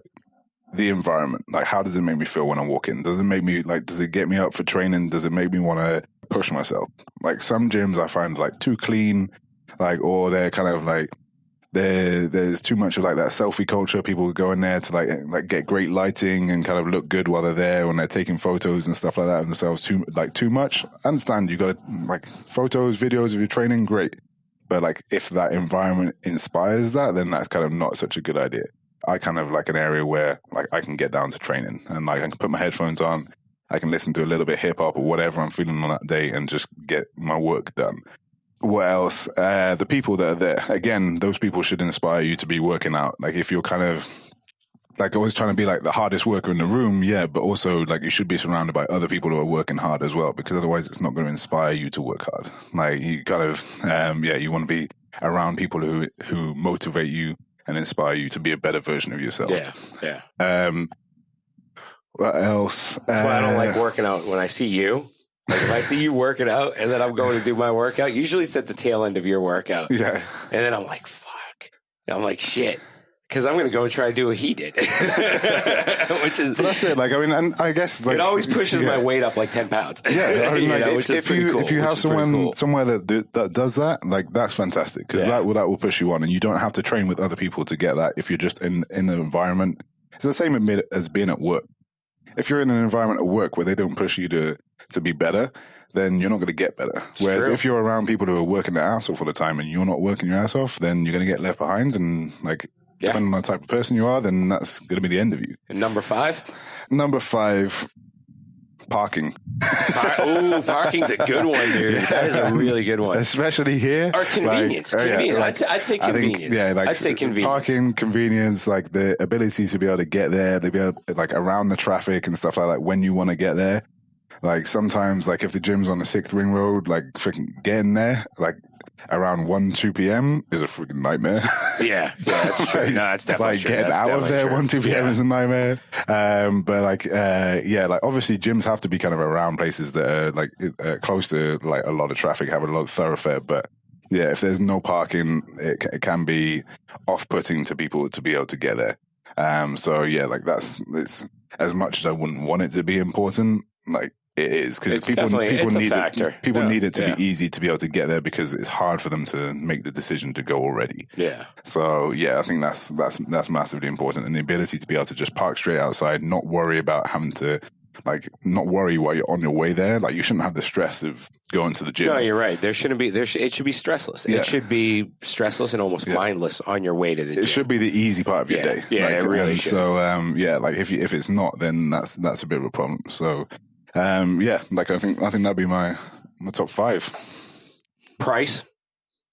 the environment. Like, how does it make me feel when I walk in? Does it make me like, does it get me up for training? Does it make me want to push myself? Like some gyms I find like too clean, like, or they're kind of like, there's too much of like that selfie culture. People go in there to like get great lighting and kind of look good while they're there when they're taking photos and stuff like that of themselves too much. I understand you got to like photos, videos of your training, great. But like if that environment inspires that, then that's kind of not such a good idea. I kind of like an area where like I can get down to training and like I can put my headphones on. I can listen to a little bit hip hop or whatever I'm feeling on that day and just get my work done. What else? The people that are there. Again, those people should inspire you to be working out. Like if you're kind of like always trying to be like the hardest worker in the room, yeah, but also like you should be surrounded by other people who are working hard as well, because otherwise it's not going to inspire you to work hard. Like you kind of, you want to be around people who motivate you and inspire you to be a better version of yourself. Yeah. What else? That's why I don't like working out when I see you. Like if I see you working out and then I'm going to do my workout, usually it's at the tail end of your workout. Yeah. And then I'm like, fuck. And I'm like, shit. Because I'm going to go and try to do what he did. Which is... But that's it. Like, I mean, and I guess... Like, it always pushes my weight up like 10 pounds. Yeah. I mean, like, if you have someone somewhere that does that, like, that's fantastic. Because that will push you on. And you don't have to train with other people to get that if you're just in the environment. It's the same as being at work. If you're in an environment at work where they don't push you to be better, then you're not going to get better. Whereas if you're around people who are working their ass off all the time and you're not working your ass off, then you're going to get left behind. And like, depending on the type of person you are, then that's going to be the end of you. And number 5? Number 5, parking. Parking's a good one, dude. Yeah. That is a really good one. Especially here. Or convenience. Convenience. I'd say convenience. I'd say convenience. Parking, convenience, like the ability to be able to get there, to be able to, like around the traffic and stuff like that when you want to get there. Like sometimes, like if the gym's on the 6th ring road, like freaking getting there, like around 1, 2 p.m. is a freaking nightmare. Yeah, that's true. No, that's definitely like true. getting out of there 1, 2 p.m. Yeah. is a nightmare. But like, like obviously gyms have to be kind of around places that are like close to like a lot of traffic, have a lot of thoroughfare. But yeah, if there's no parking, it can be off-putting to people to be able to get there. So yeah, like it's as much as I wouldn't want it to be important, like it is, because people need it. People need it to be easy to be able to get there, because it's hard for them to make the decision to go already. Yeah. So yeah, I think that's massively important, and the ability to be able to just park straight outside, not worry about having to. Like, not worry while you're on your way there. Like, you shouldn't have the stress of going to the gym. No, you're right. There shouldn't be. It should be stressless. Yeah. It should be stressless and almost mindless on your way to the gym. It should be the easy part of your day. Yeah, like, it really should. So, like if it's not, then that's a bit of a problem. So, like I think that'd be my top 5. Price.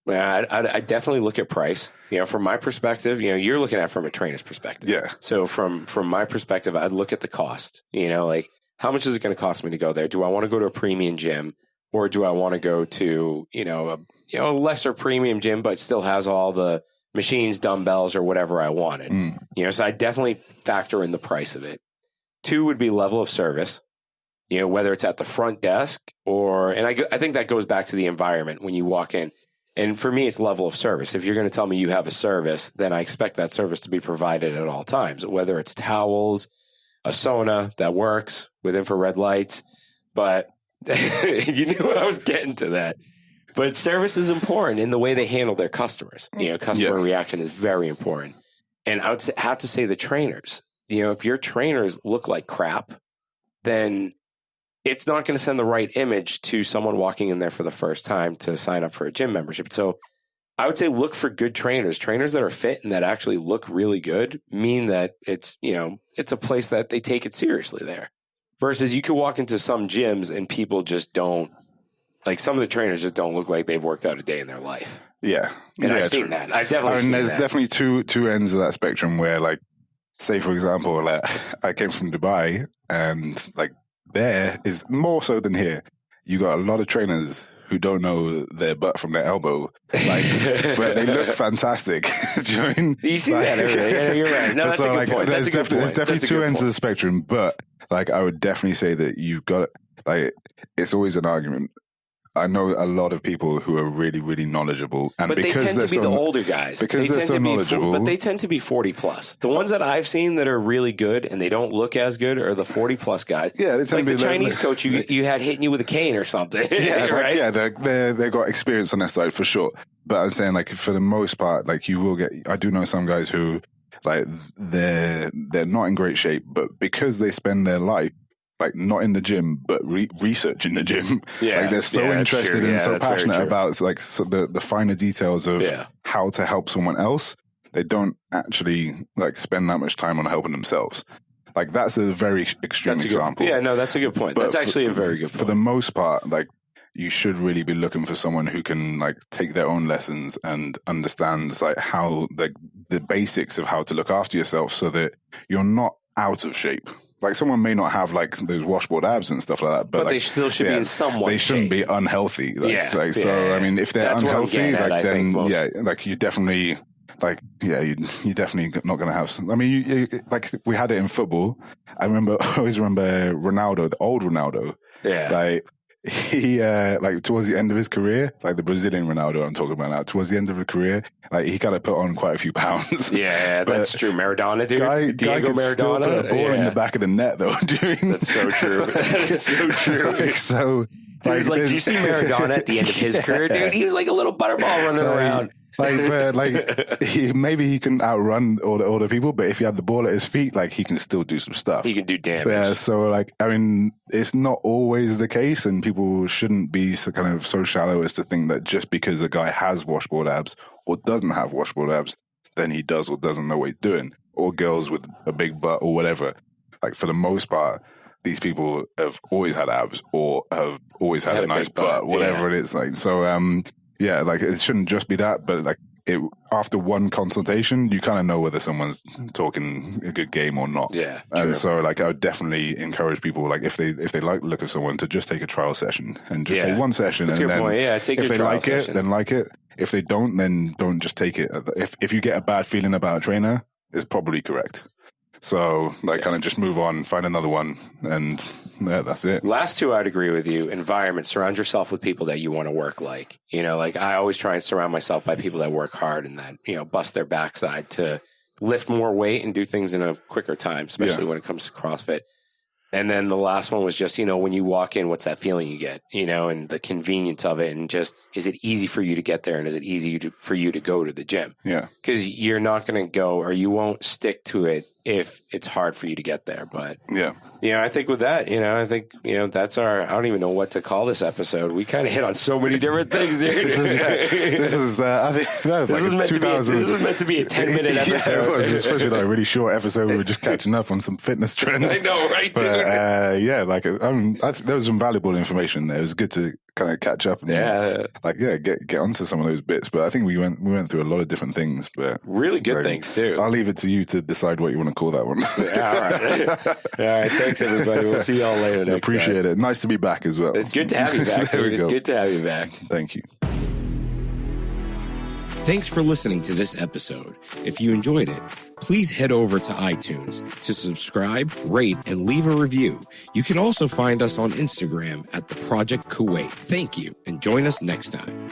Yeah, I definitely look at price. From my perspective, you're looking at it from a trainer's perspective. Yeah. So from my perspective, I'd look at the cost. Like, how much is it going to cost me to go there? Do I want to go to a premium gym, or do I want to go to a lesser premium gym but still has all the machines, dumbbells, or whatever I wanted? So I definitely factor in the price of it. 2 would be level of service. Whether it's at the front desk and I think that goes back to the environment when you walk in. And for me, it's level of service. If you're going to tell me you have a service, then I expect that service to be provided at all times, whether it's towels, a sauna that works with infrared lights. But you knew I was getting to that. But service is important in the way they handle their customers. Customer reaction is very important. And I would have to say the trainers, if your trainers look like crap, then it's not going to send the right image to someone walking in there for the first time to sign up for a gym membership. So I would say look for good trainers that are fit and that actually look really good, mean that it's a place that they take it seriously there. Versus you could walk into some gyms and people just don't, like, some of the trainers just don't look like they've worked out a day in their life. Yeah. And I've seen that. I've definitely seen that. There's definitely two ends of that spectrum where, like, say, for example, like, I came from Dubai, and like, there is more so than here. You got a lot of trainers who don't know their butt from their elbow, like, but they look fantastic. Do you know what I mean? You see that everywhere. Yeah, you're right. No, that's a good point. There's definitely two ends of the spectrum, but like, I would definitely say that you've got, like, it's always an argument. I know a lot of people who are really, really knowledgeable, and but because they tend to be the older guys. Because they're so knowledgeable, but they tend to be 40 plus. The ones that I've seen that are really good and they don't look as good are the 40 plus guys. Yeah, they tend like the Chinese coach you had hitting you with a cane or something. Yeah, right? They've got experience on their side for sure. But I'm saying, like, for the most part, like, you will get. I do know some guys who, like, they're not in great shape, but because they spend their life, like, not in the gym, but researching the gym. Yeah, like, they're so interested and so passionate about, like, the finer details of how to help someone else. They don't actually, like, spend that much time on helping themselves. Like, that's a very extreme example. That's a good point. But that's actually a very good point. For the most part, like, you should really be looking for someone who can, like, take their own lessons and understands, like, how, like, the basics of how to look after yourself so that you're not out of shape. Like, someone may not have, like, those washboard abs and stuff like that, but like, they still should be in somewhat They shouldn't be unhealthy. So, I mean, if they're unhealthy, like, then, like, you definitely, like, you're definitely not going to have some. I mean, you, like, we had it in football. I always remember Ronaldo, the old Ronaldo. Yeah. Like, he, like, towards the end of his career, like the Brazilian Ronaldo I'm talking about now, towards the end of his career, like, he kind of put on quite a few pounds. Yeah, that's true. Maradona, dude. Guy Diego could still Maradona. put a ball in the back of the net, though. That's so true. That is so true. Like, so, He was like, do you see Maradona at the end of his career, dude? He was like a little butterball running around. Maybe he can outrun all the people, but if he had the ball at his feet, like, he can still do some stuff. He can do damage. Yeah, so, like, I mean, it's not always the case, and people shouldn't be so shallow as to think that just because a guy has washboard abs or doesn't have washboard abs, then he does or doesn't know what he's doing. Or girls with a big butt or whatever. Like, for the most part, these people have always had abs or have always had a nice butt, whatever it is. Like, so, like, it shouldn't just be that, but, like, after one consultation, you kind of know whether someone's talking a good game or not. Yeah. And True. so like I would definitely encourage people, like if they like the look of someone, to just take a trial session and just take one session. That's and your then point. Yeah, take if your they trial like session. it, then like it. If they don't, then don't just take it. If you get a bad feeling about a trainer, it's probably correct. So kind of just move on, find another one, and that's it. Last two, I'd agree with you. Environment, surround yourself with people that you want to work like. Like I always try and surround myself by people that work hard and that, bust their backside to lift more weight and do things in a quicker time, especially when it comes to CrossFit. And then the last one was just, when you walk in, what's that feeling you get, and the convenience of it, and just, is it easy for you to get there, and is it easy for you to go to the gym? Yeah. Because you're not going to go, or you won't stick to it if it's hard for you to get there. But I think with that, I think, that's I don't even know what to call this episode. We kind of hit on so many different things, dude. This is I think that was this was meant to be a 10-minute episode. Yeah, it was, especially like a really short episode. We were just catching up on some fitness trends. I know, right, dude? There was some valuable information there. It was good to kind of catch up and get onto some of those bits. But I think we went through a lot of different things. But really good things too. I'll leave it to you to decide what you want to call that one. Yeah, all right. All right. Thanks, everybody. We'll see y'all later. Next Appreciate it. Nice to be back as well. It's good to have you back. There we go. Good to have you back. Thank you. Thanks for listening to this episode. If you enjoyed it, please head over to iTunes to subscribe, rate, and leave a review. You can also find us on Instagram at the Project Kuwait. Thank you, and join us next time.